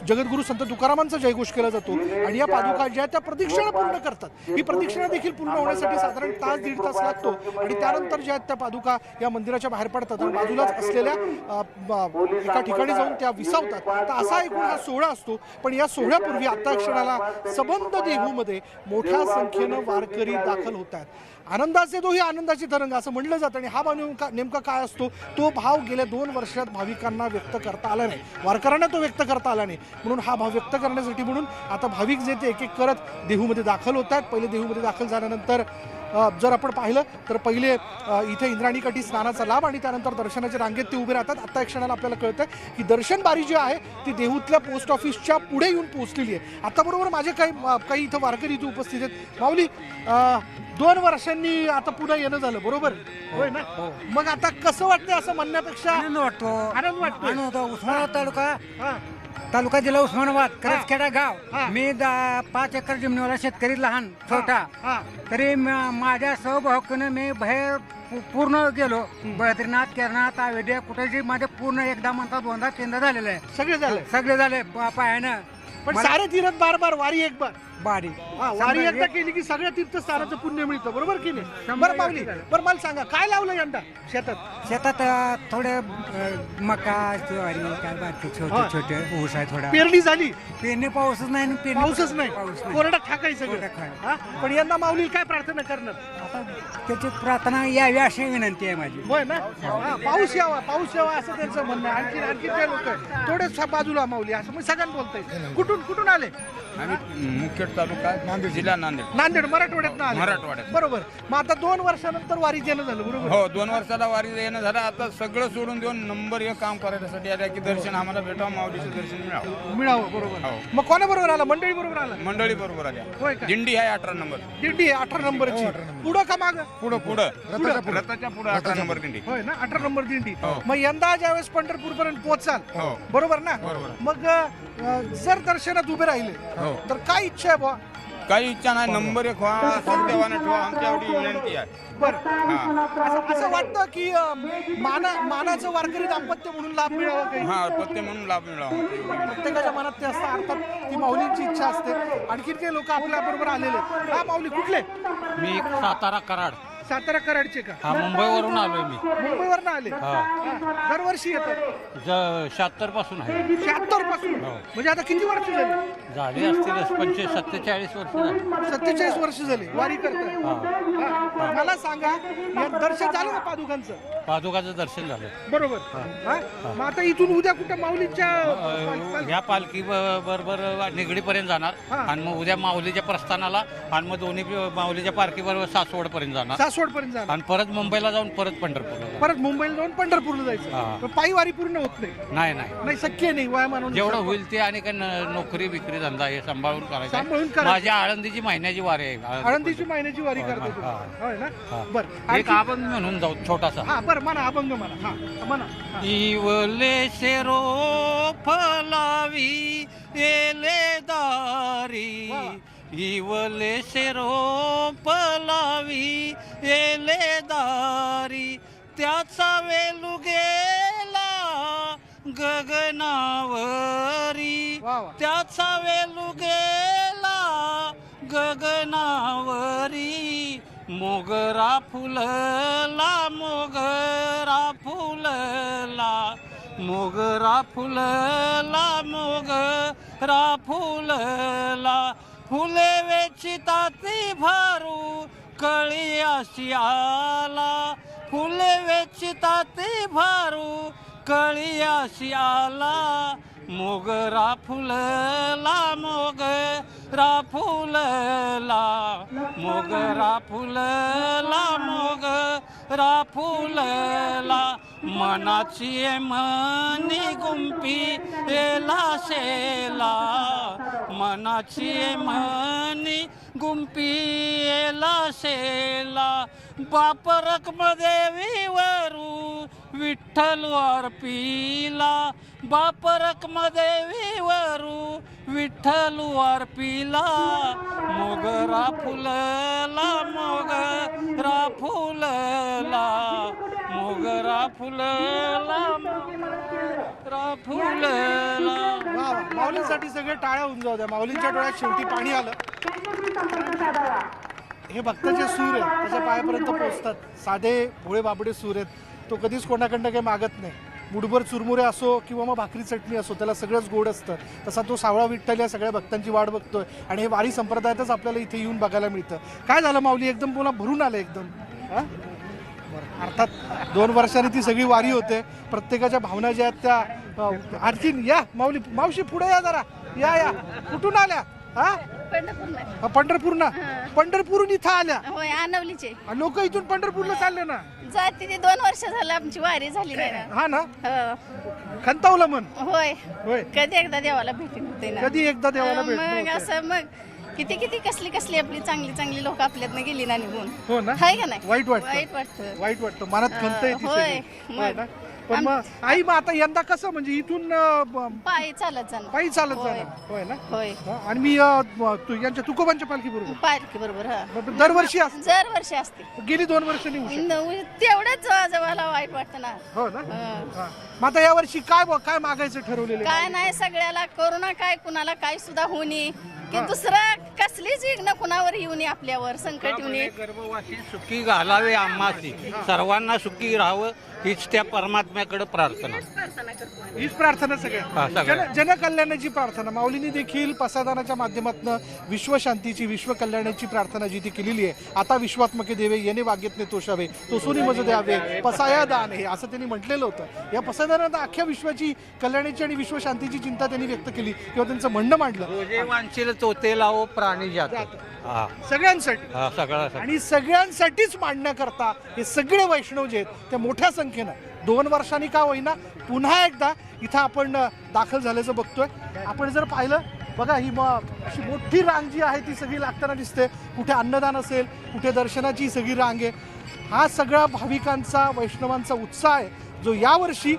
जगद्गुरू संत तुकारामांचा जयघोष केला जातो आणि या पादुका ज्या त्या प्रदक्षिणा पूर्ण करतात. ही प्रदक्षिणा देखील पूर्ण होण्यासाठी साधारण तास दीड तास लागतो आणि त्यानंतर ज्या आहेत त्या पादुका या मंदिराच्या बाहेर पडतात आणि बाजूलाच असलेल्या एका ठिकाणी जाऊन त्या विसावतात. तर असा एकूण हा सोहळा असतो. पण या सोहळ्यापूर्वी आता क्षणाला सबंध देहूमध्ये मोठ्या संख्येनं वारकरी दाखल होत आहेत. आनंदाचे तो ही आनंदाची तरंग असं म्हणलं जातं आणि हा भाव नेमका काय असतो तो भाव गेल्या 2 वर्षात भाविकांना व्यक्त करता आला नाही, वारकऱ्यांना तो व्यक्त करता आला नाही. म्हणून हा भाव व्यक्त करण्यासाठी म्हणून आता भाविक जे ते एक एक करत देहूमध्ये दाखल होत आहेत. पहिले देहूमध्ये दाखल झाल्यानंतर जर आपण पाहिलं तर पहिले इथे इंद्रायणी काठी स्नानाचा लाभ आणि त्यानंतर दर्शनाच्या रांगेत ते उभे राहतात. आता एक क्षणाला आपल्याला कळतं की दर्शन बारी जी आहे ती देहूतल्या पोस्ट ऑफिसच्या पुढे येऊन पोहोचलेली आहे. आता बरोबर माझे काही इथं वारकरी इथे उपस्थित आहेत. माऊली 2 वर्षांनी आता पुन्हा येणं झालं बरोबर होय ना? मग आता कसं वाटतंय असं म्हणण्यापेक्षा आनंद वाटतो. उस्मानाबाद तालुका जिल्हा उस्मानाबाद करजखेडा गाव. मी 5 एकर जमिनीवाला शेतकरी लहान छोटा तरी माझ्या सहभावकीनं मी बाहेर पूर्ण गेलो. बद्रीनाथ केदारनाथ अयोध्या कुठे माझे पूर्ण एकदा म्हणतात 2दा 3दा झालेलं आहे. सगळे झाले पायानं. पण सारे तीर्थ बार वारी एक बार बारी वारी एकदा केली की सगळ्या तीर्थस्थानाचं पुण्य मिळतं बरोबर की नाही? बरं माऊली बरं मला सांगा काय लावलं यंदा शेतात? थोडे मका ज्वारी काय बाकी छोटे छोटे ऊस आहे. थोडा पेरणी झाली? पेरणी पाऊसच नाही. पाऊसच नाही. कोरडा ठाकायचं सगळं. पण यंदा माऊली काय प्रार्थना करणार? त्याची प्रार्थना यावी अशी विनंती आहे माझी. होय ना? पाऊस यावा असं त्यांचं म्हणणं आहे. आणखी ते लोक थोडेच बाजूला माऊली असं मग सगळ्यांना बोलताय. कुठून आले? आम्ही मुखेड तालुका नांदेड जिल्हा नांदेड मराठवाड्यात मराठवाड्यात. बरोबर. मग आता 2 वर्षानंतर वारी येणं झालं बरोबर? हो 2 वर्षाला वारी येणं झालं. आता सगळं सोडून देऊन नंबर 1 काम करायसाठी आल्या की दर्शन आम्हाला भेटावं, माऊलीचं दर्शन मिळावं बरोबर. मग कोणा बरोबर आला? मंडळी बरोबर आला? मंडळी बरोबर आल्या. होय का? दिंडी आहे 18 नंबर. दिंडी 18 नंबरची. पुढं का माग? पुढं रथाच्या पुढं 18 नंबर दिंडी. होय ना? 18 नंबर दिंडी. मग यंदा ज्यावेळेस पंढरपूर पर्यंत पोहोचाल बरोबर ना? मग जर दर्शनात उभे राहिले तर काय इच्छा आहे बुवा? काही इच्छा नाही, नंबर 1 व्हा, सत्तेवानं ठेवा, आमची एवढी विनंती आहे. असं वाटतं की मानाचं वारकरी दाम्पत्य म्हणून लाभ मिळावा काही हा, पत्ते म्हणून लाभ मिळावा. प्रत्येकाच्या मनात ते असतं. अर्थात ती माऊलींची इच्छा असते. आणखी काही लोक आपल्या बरोबर आलेले. हा माऊली कुठले? मी सातारा कराड. सातारा कराडचे का? हा, मुंबईवरून आलोय मी. मुंबईवरून आले. दरवर्षी येतात. 76 पासून आहे. 76 पासून. म्हणजे आता किती वर्ष झाली? झाली असतील 45-47 वर्ष झाली. 47 वर्ष झाली वारी करताय. मला सांगा, या दर्शन झालं का पादुकांचं? पादुकाचं दर्शन झालं. बरोबर. मग आता इथून उद्या कुठं माऊलीच्या ह्या पालखी बरोबर निगडीपर्यंत जाणार आणि मग उद्या माऊलीच्या प्रस्थानाला आणि मग दोन्ही माऊलीच्या पालखी बरोबर सासवड पर्यंत जाणार सासवड पर्यंत जाणार आणि परत मुंबईला जाऊन परत पंढरपूरला. परत मुंबईला जाऊन पंढरपूरला जायचं. पण पायी वारी पूर्ण होत नाही. नाही शक्य नाही वयामानानुसार. जेवढं होईल ते आणि काय नोकरी विक्री धंदा हे सांभाळून सांभाळून करायचं. करायचं. माझ्या आळंदीची महिन्याची वारी आहे. आळंदीची महिन्याची वारी करतो तुम्ही. होय ना? बरं. एक अभंग म्हणून जाऊ छोटासा. हा बरं म्हणा, अभंग म्हणा. हा म्हणा. इवले शेरो फलावी एले दारी, इवले शेरो फलावी एले दारी, त्याचा वेलू गेला गगनावरी, त्याचा वेलू गेला गगनावरी, मोगरा फुलला मोगरा फुलला, मोगरा फुलला मोगरा फुलला, फुले वेचिताती भारू कळी अशी आला, फुले वेचिताती भारू कळी अशी आला, मोगरा फुलला मोगरा फुलला, मोगरा फुलला मोगरा फुलला, मनाची मनी गुंपी एला शेला, मनाची मनी गुंपी एला शेला, बाप रखमदेवीवरू विठ्ठल वारपीला, बाप रखमदेवीवरू विठ्ठल वारपीला, मोगरा फुलला मोगरा फुलला, मोगरा फुलला मोगरा फुलला. माऊलींसाठी सगळे टाळ्या होऊन जाऊ द्या. माऊलींच्या डोळ्यात शेवटी पाणी आलं. हे भक्ताचे सूर आहेत, त्याच्या पायापर्यंत पोहोचतात. साधे भोळे बाबडे सूर आहेत. तो कधीच कोणाकडनं काही मागत नाही. मुठभर चुरमुरे असो किंवा मग भाकरी चटणी असो, त्याला सगळंच गोड असतं. तसा तो सावळा विठ्ठल या सगळ्या भक्तांची वाट बघतोय आणि हे वारी संप्रदायातच आपल्याला इथे येऊन बघायला मिळतं. काय झालं माऊली, एकदम पुन्हा भरून आलं एकदम. अर्थात 2 वर्षांनी ती सगळी वारी होते. प्रत्येकाच्या भावना ज्या आहेत त्या आणखीन. या माऊली, मावशी पुढे या जरा. या या. कुठून आल्या? पंढरपूरला. पंढरपूरून इथं आल्या? होय, आनवलीचे लोक इथून पंढरपूरला चालले ना. जाते ते 2 वर्ष झालं आमची वारी झाली नाही ना. हा ना. खंतावलं मन. होय होय. कधी एकदा देवाला भेटून होते ना. कधी एकदा देवाला मग भेटणं असं मग किती किती कसली आपली चांगली लोक आपल्यातनं गेली ना निघून. हो ना. हाय का नाही? वाईट वाटतं. वाईट वाटतं. मनात खंत येते. होय. होय ना. पण मग आई, मग आता यंदा कसं, म्हणजे इथून पायी चालत जाणार. पायी चालत जाणार. होय ना. होय. आणि मी यांच्या तुकोबांच्या पालखी बरोबर. पालखी बरोबर. हा, दरवर्षी असते. दरवर्षी असते. गेली 2 वर्षांनी होऊ शकते. तेवढंच जवळला वाईट वाटतं ना. हो ना. मग आता यावर्षी काय मागायचं ठरवलेलं? काय नाही, सगळ्याला कोरोना काय कुणाला काय सुद्धा होणे की दुसरं कसलीच विघ्न कुणावर येऊ नये, आपल्यावर संकट येऊ नये. गर्भवासी सुखी घालावे आम्हासी, सर्वांना सुखी राहावं हीच त्या परमात्म्याकडे प्रार्थना. हीच प्रार्थना सगळ्या जनकल्याणाची प्रार्थना. माऊलींनी देखील प्रसादानाच्या माध्यमातून विश्वशांतीची, विश्वकल्याणाची प्रार्थना जी ती केलेली आहे. आता विश्वात्मके देवे येणे वागेतने तोषावे, तो सोनी मज द्यावे, पसाया दान हे असं त्यांनी म्हटलेलं होतं. या प्रसादानात अख्ख्या विश्वाची कल्याणाची आणि विश्वशांतीची चिंता त्यांनी व्यक्त केली किंवा त्यांचं म्हणणं मांडलं. वांशील तोते लावो प्राणी जात. सगळ्यांसाठी. सगळ्यांसाठी. आणि सगळ्यांसाठीच मांडण्याकरता हे सगळे वैष्णव जे आहेत त्या मोठ्या संख्येनं 2 वर्षांनी का होईना पुन्हा एकदा इथं आपण दाखल झाल्याचं बघतोय. आपण जर पाहिलं बघा, ही अशी मोठी रांग जी आहे ती सगळी लागताना दिसते. कुठे अन्नदान असेल, कुठे दर्शनाची सगळी रांग आहे. हा सगळा भाविकांचा, वैष्णवांचा उत्साह आहे जो यावर्षी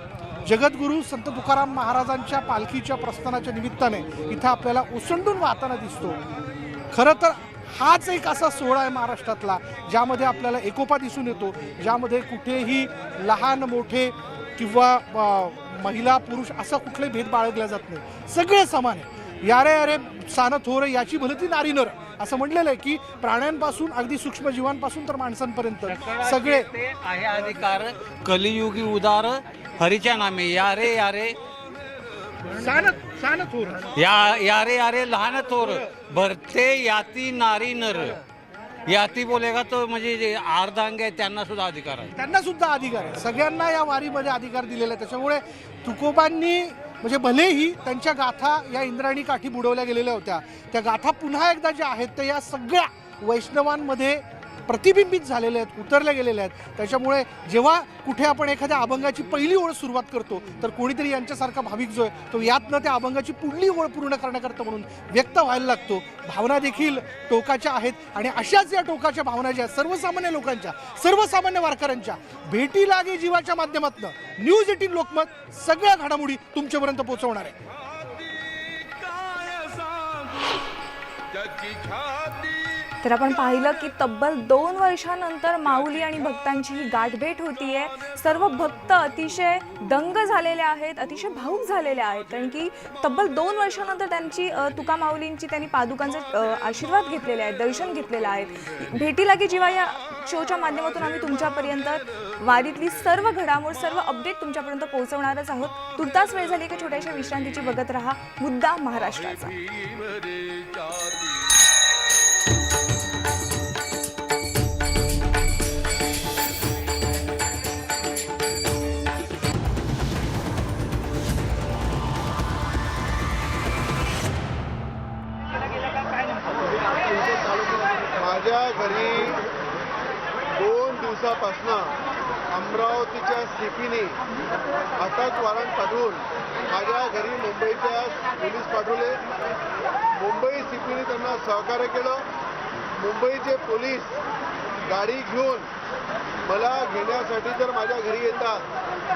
जगद्गुरू संत तुकाराम महाराजांच्या पालखीच्या प्रस्थानाच्या निमित्ताने इथं आपल्याला ओसंडून वाहताना दिसतो. खरं तर हाच एक असा सोहळा आहे महाराष्ट्रातला ज्यामध्ये आपल्याला एकोपा दिसून येतो, ज्यामध्ये कुठेही लहान मोठे किंवा महिला पुरुष असा कुठलाही भेद बाळगला जात नाही, सगळे समान आहे. यारे यारे सान थोर याची भलती नारी नर असं म्हटलेलं आहे की प्राण्यांपासून अगदी सूक्ष्म जीवांपासून तर माणसांपर्यंत सगळे आहे अधिकार कलियुगी उदार हरीच्या नामे यारे यारे सान थोर यारे यारे लहान थोर भरते याती नारी नर. याती बोलेगा तो म्हणजे जे अर्धांग आहे त्यांना सुद्धा अधिकार आहे. त्यांना सुद्धा अधिकार आहे. सगळ्यांना या वारीमध्ये अधिकार दिलेला आहे. त्याच्यामुळे तुकोबांनी म्हणजे भलेही त्यांच्या गाथा या इंद्रायणी काठी बुडवल्या गेलेल्या होत्या, त्या गाथा पुन्हा एकदा ज्या आहेत त्या या सगळ्या वैष्णवांमध्ये प्रतिबिंबित झालेले आहेत, उतरले गेलेले आहेत. त्याच्यामुळे जेव्हा कुठे आपण एखाद्या अभंगाची पहिली ओळ सुरुवात करतो तर कोणीतरी यांच्यासारखा भाविक जो आहे तो यातनं त्या अभंगाची पुढली ओळ पूर्ण करण्याकरता म्हणून व्यक्त व्हायला लागतो. भावना देखील टोकाच्या आहेत आणि अशाच या टोकाच्या भावना ज्या सर्वसामान्य लोकांच्या, सर्वसामान्य वारकऱ्यांच्या भेटी लागे जीवाच्या माध्यमातून न्यूज 18 लोकमत सगळ्या घडामोडी तुमच्यापर्यंत पोहोचवणार आहे. तर आपण पाहिलं की तब्बल 2 वर्षानंतर माऊली आणि भक्तांची ही गाठभेट होतीये. सर्व भक्त अतिशय दंग झालेले आहेत, अतिशय भावुक झालेले आहेत, कारण की तब्बल 2 वर्षानंतर त्यांची तुका माऊलींची त्यांनी पादुकांचे आशीर्वाद घेतलेले आहेत, दर्शन घेतलेलं आहे. भेटी लागे जीवा या शोच्या माध्यमातून आम्ही तुमच्यापर्यंत वारीतली सर्व घडामोड, सर्व अपडेट तुमच्यापर्यंत पोहोचवणारच आहोत. तुर्तास वेळ झाली की छोट्याशा विश्रांतीची बघत राहा मुद्दा महाराष्ट्राचा. माझ्या घरी 2 दिवसापासून अमरावतीच्या सीपीने अटक वॉरंट पाठवून माझ्या घरी मुंबईच्या पोलीस पाठवले. मुंबई सीपीने त्यांना सहकार्य केलं. मुंबईचे पोलीस गाडी घेऊन मला घेण्यासाठी जर माझ्या घरी येतात,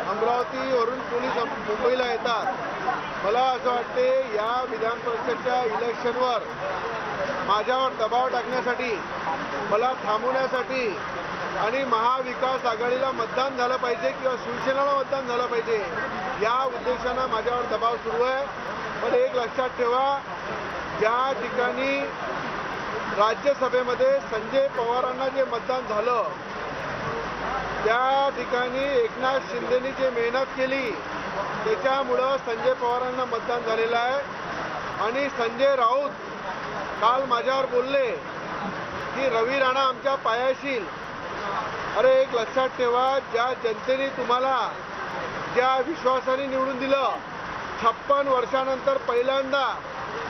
अमरावतीवरून पोलीस मुंबईला येतात. मला असं वाटते या विधान परिषदच्या इलेक्शनवर माझ्यावर दबाव टाकण्यासाठी, मला थांबवण्यासाठी आणि महाविकास आघाडीला मतदान झालं पाहिजे किंवा शिवसेनेला मतदान झालं पाहिजे या उद्देशानं माझ्यावर दबाव सुरू आहे. पण एक लक्षात ठेवा, ज्या ठिकाणी राज्यसभेमध्ये संजय पवारांना जे मतदान झालं त्या ठिकाणी एकनाथ शिंदेनी जे मेहनत केली त्याच्यामुळं संजय पवारांना मतदान झालेलं आहे. आणि संजय राऊत काल माझ्यावर बोलले की रवी राणा आमच्या पायाशी. अरे एक लक्षात ठेवा, ज्या जनतेने तुम्हाला ज्या विश्वासाने निवडून दिलं, 56 वर्षानंतर पहिल्यांदा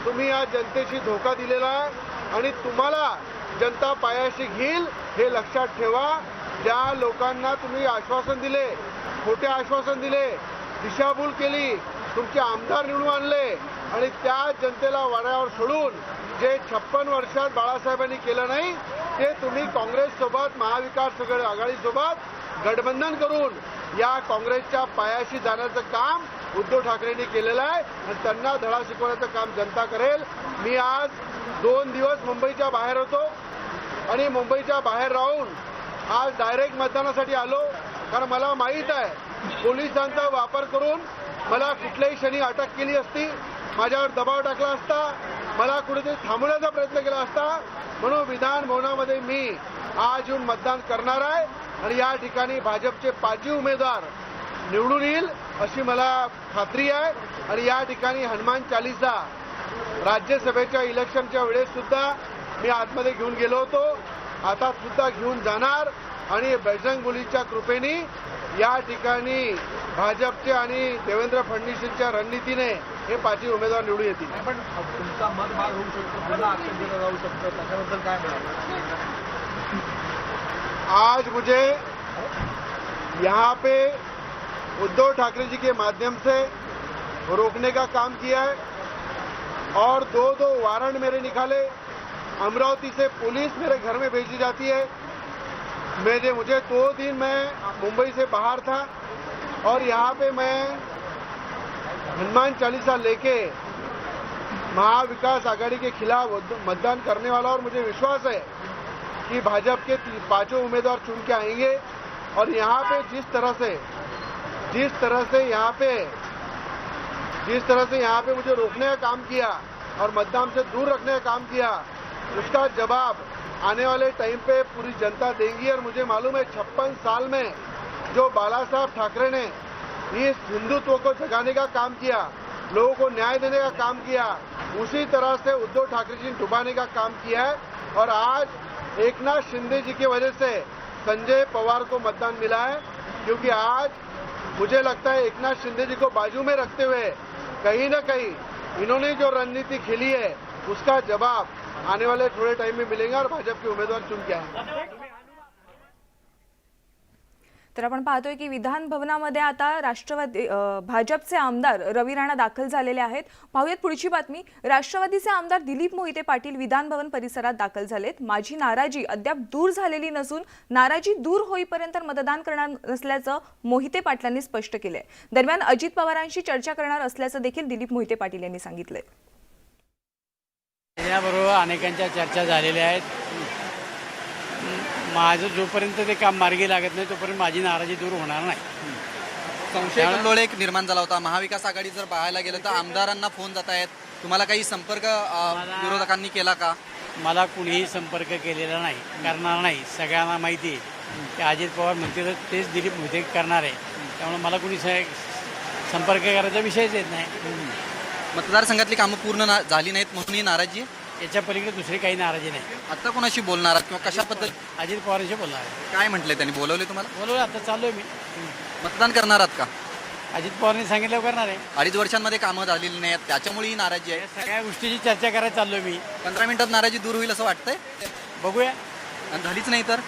तुम्ही या जनतेशी धोका दिलेला आहे आणि तुम्हाला जनता पायाशी घेईल हे लक्षात ठेवा. ज्या लोकांना तुम्ही आश्वासन दिले, खोटे आश्वासन दिले, दिशाभूल केली, तुमचे आमदार निवडून आणले आणि त्या जनतेला वाऱ्यावर सोडून जे 56 वर्षात बाळासाहेबांनी केलं नाही ते तुम्ही काँग्रेससोबत, महाविकास आघाडीसोबत गठबंधन करून या काँग्रेसच्या पायाशी जाण्याचं काम उद्धव ठाकरेंनी केलेलं आहे आणि त्यांना धडा शिकवण्याचं काम जनता करेल. मी आज 2 दिवस मुंबईच्या बाहेर होतो आणि मुंबईच्या बाहेर राहून आज डायरेक्ट मतदानासाठी आलो, कारण मला माहीत आहे पोलिसांचा वापर करून मला कुठल्याही क्षणी अटक केली असती, माझ्यावर दबाव टाकला असता, मला कुठेतरी थांबवण्याचा प्रयत्न केला असता. म्हणून विधान भवनामध्ये मी आज येऊन मतदान करणार आहे आणि या ठिकाणी भाजपचे 5 उमेदवार निवडून येईल अशी मला खात्री आहे. आणि या ठिकाणी हनुमान चालीसा राज्यसभेच्या इलेक्शनच्या वेळेस सुद्धा मी आतमध्ये घेऊन गेलो होतो, आता सुद्धा घेऊन जाणार आणि बजरंगबलीच्या कृपेने या ठिकाणी भाजपचे आणि देवेंद्र फडणवीसांच्या रणनीतीने हे 5 उमेदवार निवडून येतील. पण तुमचा मतभाग होऊ शकतो, पुन्हा आक्षेप दिला जाऊ शकतो, त्याच्याबद्दल काय म्हणाल? आज मुझे यहाँ पे उद्धव ठाकरे जी के माध्यम से रोकने का काम किया है और 2 वारंट मेरे निकाले. अमरावती से पुलिस मेरे घर में भेजी जाती है. मुझे 2 दिन मैं मुंबई से बाहर था और यहाँ पे मैं हनुमान चालीसा लेके महाविकास आघाड़ी के खिलाफ मतदान करने वाला और मुझे विश्वास है कि भाजपा के 5 उम्मीदवार चुन के आएंगे और यहाँ पे जिस तरह से यहाँ पे मुझे रोकने का काम किया और मतदान से दूर रखने का काम किया, उसका जवाब आने वाले टाइम पे पूरी जनता देगी। और मुझे मालूम है 56 साल में जो बाला साहब ठाकरे ने इस हिंदुत्व को जगाने का काम किया, लोगों को न्याय देने का काम किया, उसी तरह से उद्धव ठाकरे जी ने डुबाने का काम किया है। और आज एकनाथ शिंदे जी की वजह से संजय पवार को मतदान मिला है, क्योंकि आज मुझे लगता है एकनाथ शिंदे जी को बाजू में रखते हुए कहीं न कहीं इन्होंने जो रणनीति खेली है उसका जवाब आने वाले थोड़े टाइम में मिलेगा और भाजपा के उम्मीदवार चुन के आएंगे। तर आपण पाहतोय की विधान भवनामध्ये आता भाजपचे आमदार रवी राणा दाखल झालेले आहेत। पाहूयात पुढची बातमी। राष्ट्रवादीचे आमदार दिलीप मोहिते पाटील विधान भवन परिसरात दाखल झालेत। माझी नाराजी अद्याप दूर झालेली नसून नाराजी दूर होईपर्यंत मतदान करणार नसल्याचं मोहिते पाटलांनी स्पष्ट केलंय। दरम्यान अजित पवारांशी चर्चा करणार असल्याचं देखील दिलीप मोहिते पाटील यांनी सांगितलंय। याबरोबर अनेकांच्या चर्चा झालेल्या आहेत। माझं जोपर्यंत ते काम मार्गी लागत नाही तोपर्यंत माझी नाराजी दूर होणार नाही। संशय कल्लोळ एक निर्माण झाला होता। महाविकास आघाडी जर पाहायला गेलं तर आमदारांना फोन जात आहेत, तुम्हाला काही संपर्क विरोधकांनी केला का? मला कुणीही संपर्क केलेला नाही, करणार नाही। सगळ्यांना माहिती आहे की अजित पवार म्हणते तर तेच दिलीप मोहिते करणार आहे, त्यामुळे मला कुणी संपर्क करायचा विषयच येत नाही। मतदारसंघातली कामं पूर्ण झाली नाहीत म्हणून ही नाराजी आहे? याच्या पलीकडे दुसरी काही नाराजी नाही। आता कोणाशी बोलणार आहात किंवा कशा पद्धती? अजित पवारांशी बोलणार आहे। काय म्हटलंय त्यांनी? बोलवले तुम्हाला? बोलवलं, आता चाललोय मी। मतदान करणार आहात का? अजित पवारांनी सांगितलं करणार आहे। 2.5 वर्षांमध्ये कामं झालेली नाहीत, त्याच्यामुळे ही नाराजी आहे। सगळ्या गोष्टीची चर्चा करायला चाललोय मी। 15 मिनिटात नाराजी दूर होईल असं वाटतंय? बघूया, आणि झालीच नाही तर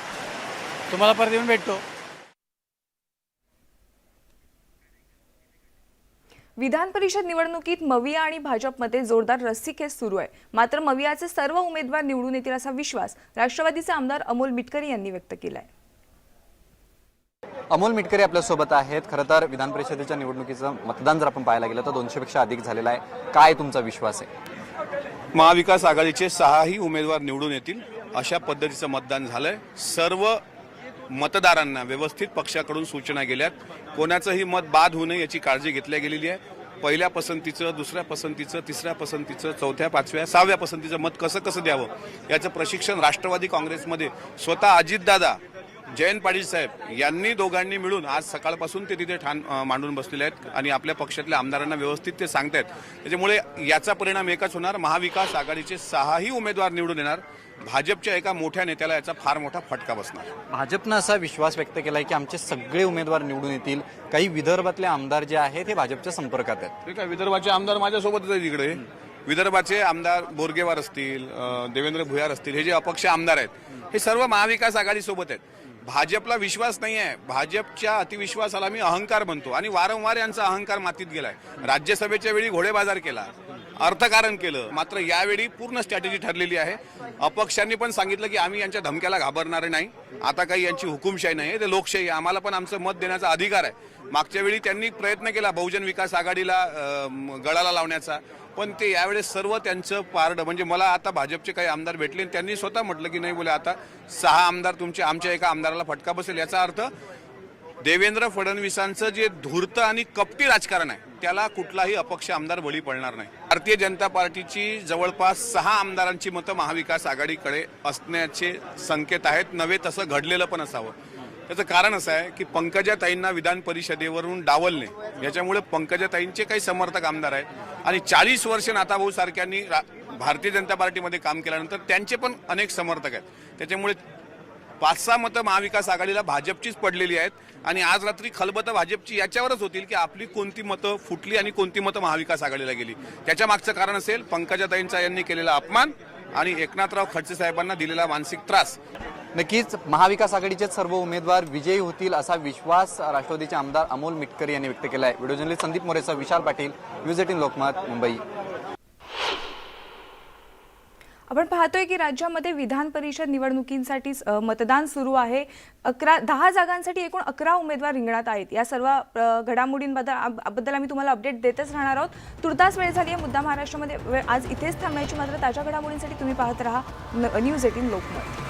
तुम्हाला परत येऊन भेटतो। विधान परिषद निवडणुकीत मविया आणि भाजपमध्ये जोरदार रस्सीखेच सुरू आहे। मात्र मवियाचे सर्व उमेदवार निवडून येतील असा विश्वास राष्ट्रवादीचे आमदार अमोल मिटकरी यांनी व्यक्त केलाय। अमोल मिटकरी आपल्यासोबत आहेत। खरं तर विधान परिषदेच्या निवडणुकीचं मतदान जर आपण पाहायला गेलं तर 200 पेक्षा अधिक झालेलं आहे। काय तुमचा विश्वास आहे? महाविकास आघाडीचे 6ही उमेदवार निवडून येतील अशा पद्धतीचं मतदान झालंय। सर्व मतदारांना व्यवस्थित पक्षाकडून सूचना गेल्यात, कोणाचंही मत बाद होऊ नये याची काळजी घेतली गेलेली आहे। पहिल्या पसंतीचं, दुसऱ्या पसंतीचं, तिसऱ्या पसंतीचं, चौथ्या, पाचव्या, 6व्या पसंतीचं मत कसं द्यावं याचं प्रशिक्षण राष्ट्रवादी काँग्रेसमध्ये स्वतः अजितदादा, जयंत पाटील साहेब यांनी दोघांनी मिळून आज सकाळपासून ते तिथे मांडून बसलेले आहेत आणि आपल्या पक्षातल्या आमदारांना व्यवस्थित ते सांगतायत। त्याच्यामुळे याचा परिणाम एकच होणार, महाविकास आघाडीचे 6ही उमेदवार निवडून येणार। भाजपच्या एका मोठ्या नेत्याला याचा फार मोठा फटका बसणार। भाजपनं असा विश्वास व्यक्त केलाय की आमचे सगळे उमेदवार निवडून येतील। काही विदर्भातले आमदार जे आहेत ते भाजपच्या संपर्कात आहेत। ठीक आहे, विदर्भाचे आमदार माझ्यासोबतच आहे तिकडे। विदर्भाचे आमदार बोरगेवार असतील, देवेंद्र भुयार असतील, हे जे अपक्ष आमदार आहेत हे सर्व महाविकास आघाडी सोबत आहेत। भाजपला विश्वास नाही आहे, भाजपच्या अतिविश्वासाला मी अहंकार म्हणतो आणि वारंवार यांचा अहंकार मातीत गेलाय। राज्यसभेच्या वेळी घोडेबाजार केला, अर्थकारण केलं, मात्र यावेळी पूर्ण स्ट्रॅटेजी ठरलेली आहे। अपक्षांनी पण सांगितलं की आम्ही यांच्या धमक्याला घाबरणार नाही, आता काही यांची हुकुमशाही नाही, ते लोकशाही, आम्हाला पण आमचं मत देण्याचा अधिकार आहे। मागच्या वेळी त्यांनी प्रयत्न केला बहुजन विकास आघाडीला गळाला लावण्याचा, पण ते यावेळेस सर्व त्यांचं पारडं, म्हणजे मला आता भाजपचे काही आमदार भेटले त्यांनी स्वतः म्हटलं की नाही बोले आता 6 आमदार तुमचे, आमच्या एका आमदाराला फटका बसेल। याचा अर्थ देवेंद्र फडणवीसांचं जे धूर्त आणि कपटी राजकारण आहे त्याला कुठलाही अपक्ष आमदार बळी पडणार नाही। भारतीय जनता पार्टीची जवळपास 6 आमदारांची मतं महाविकास आघाडीकडे असण्याचे संकेत आहेत, नव्हे तसं घडलेलं पण असावं। त्याचं कारण असं आहे की पंकजाताईंना विधान परिषदेवरून डावलणे, याच्यामुळे पंकजाताईंचे काही समर्थक आमदार आहेत आणि 40 वर्ष नाथाभाऊ सारख्यांनी भारतीय जनता पार्टीमध्ये काम केल्यानंतर त्यांचे पण अनेक समर्थक आहेत। त्याच्यामुळे 5-6 मतं महाविकास आघाडीला भाजपचीच पडलेली आहेत आणि आज रात्री खलबतं भाजपची याच्यावरच होतील की आपली कोणती मतं फुटली आणि कोणती मतं महाविकास आघाडीला गेली। त्याच्या मागचं कारण असेल पंकजाताईंचा यांनी केलेला अपमान आणि एकनाथराव खडसे साहेबांना दिलेला मानसिक त्रास। नक्कीच महाविकास आघाडीचे सर्व उमेदवार विजयी होतील असा विश्वास राष्ट्रवादीचे आमदार अमोल मिटकरी यांनी व्यक्त केला आहे। Video journalist Sandeep मोरेसह Vishal Patil, news 18 Lokmat, Mumbai. आपण पाहतोय की राज्यामध्ये विधान परिषद निवडणुकींसाठी मतदान सुरू आहे. 10 जागांसाठी एकूण 11 उमेदवार रिंगणात आहेत. या सर्व घडामोडींबद्दल आम्ही तुम्हाला अपडेट देतच राहणार आहोत. तुर्तास वेळ झाली आहे मुद्दा महाराष्ट्रामध्ये आज इथेच थांबण्याची. मात्र ताज्या घडामोडींसाठी तुम्ही पाहत राहा न्यूज 18 लोकमत.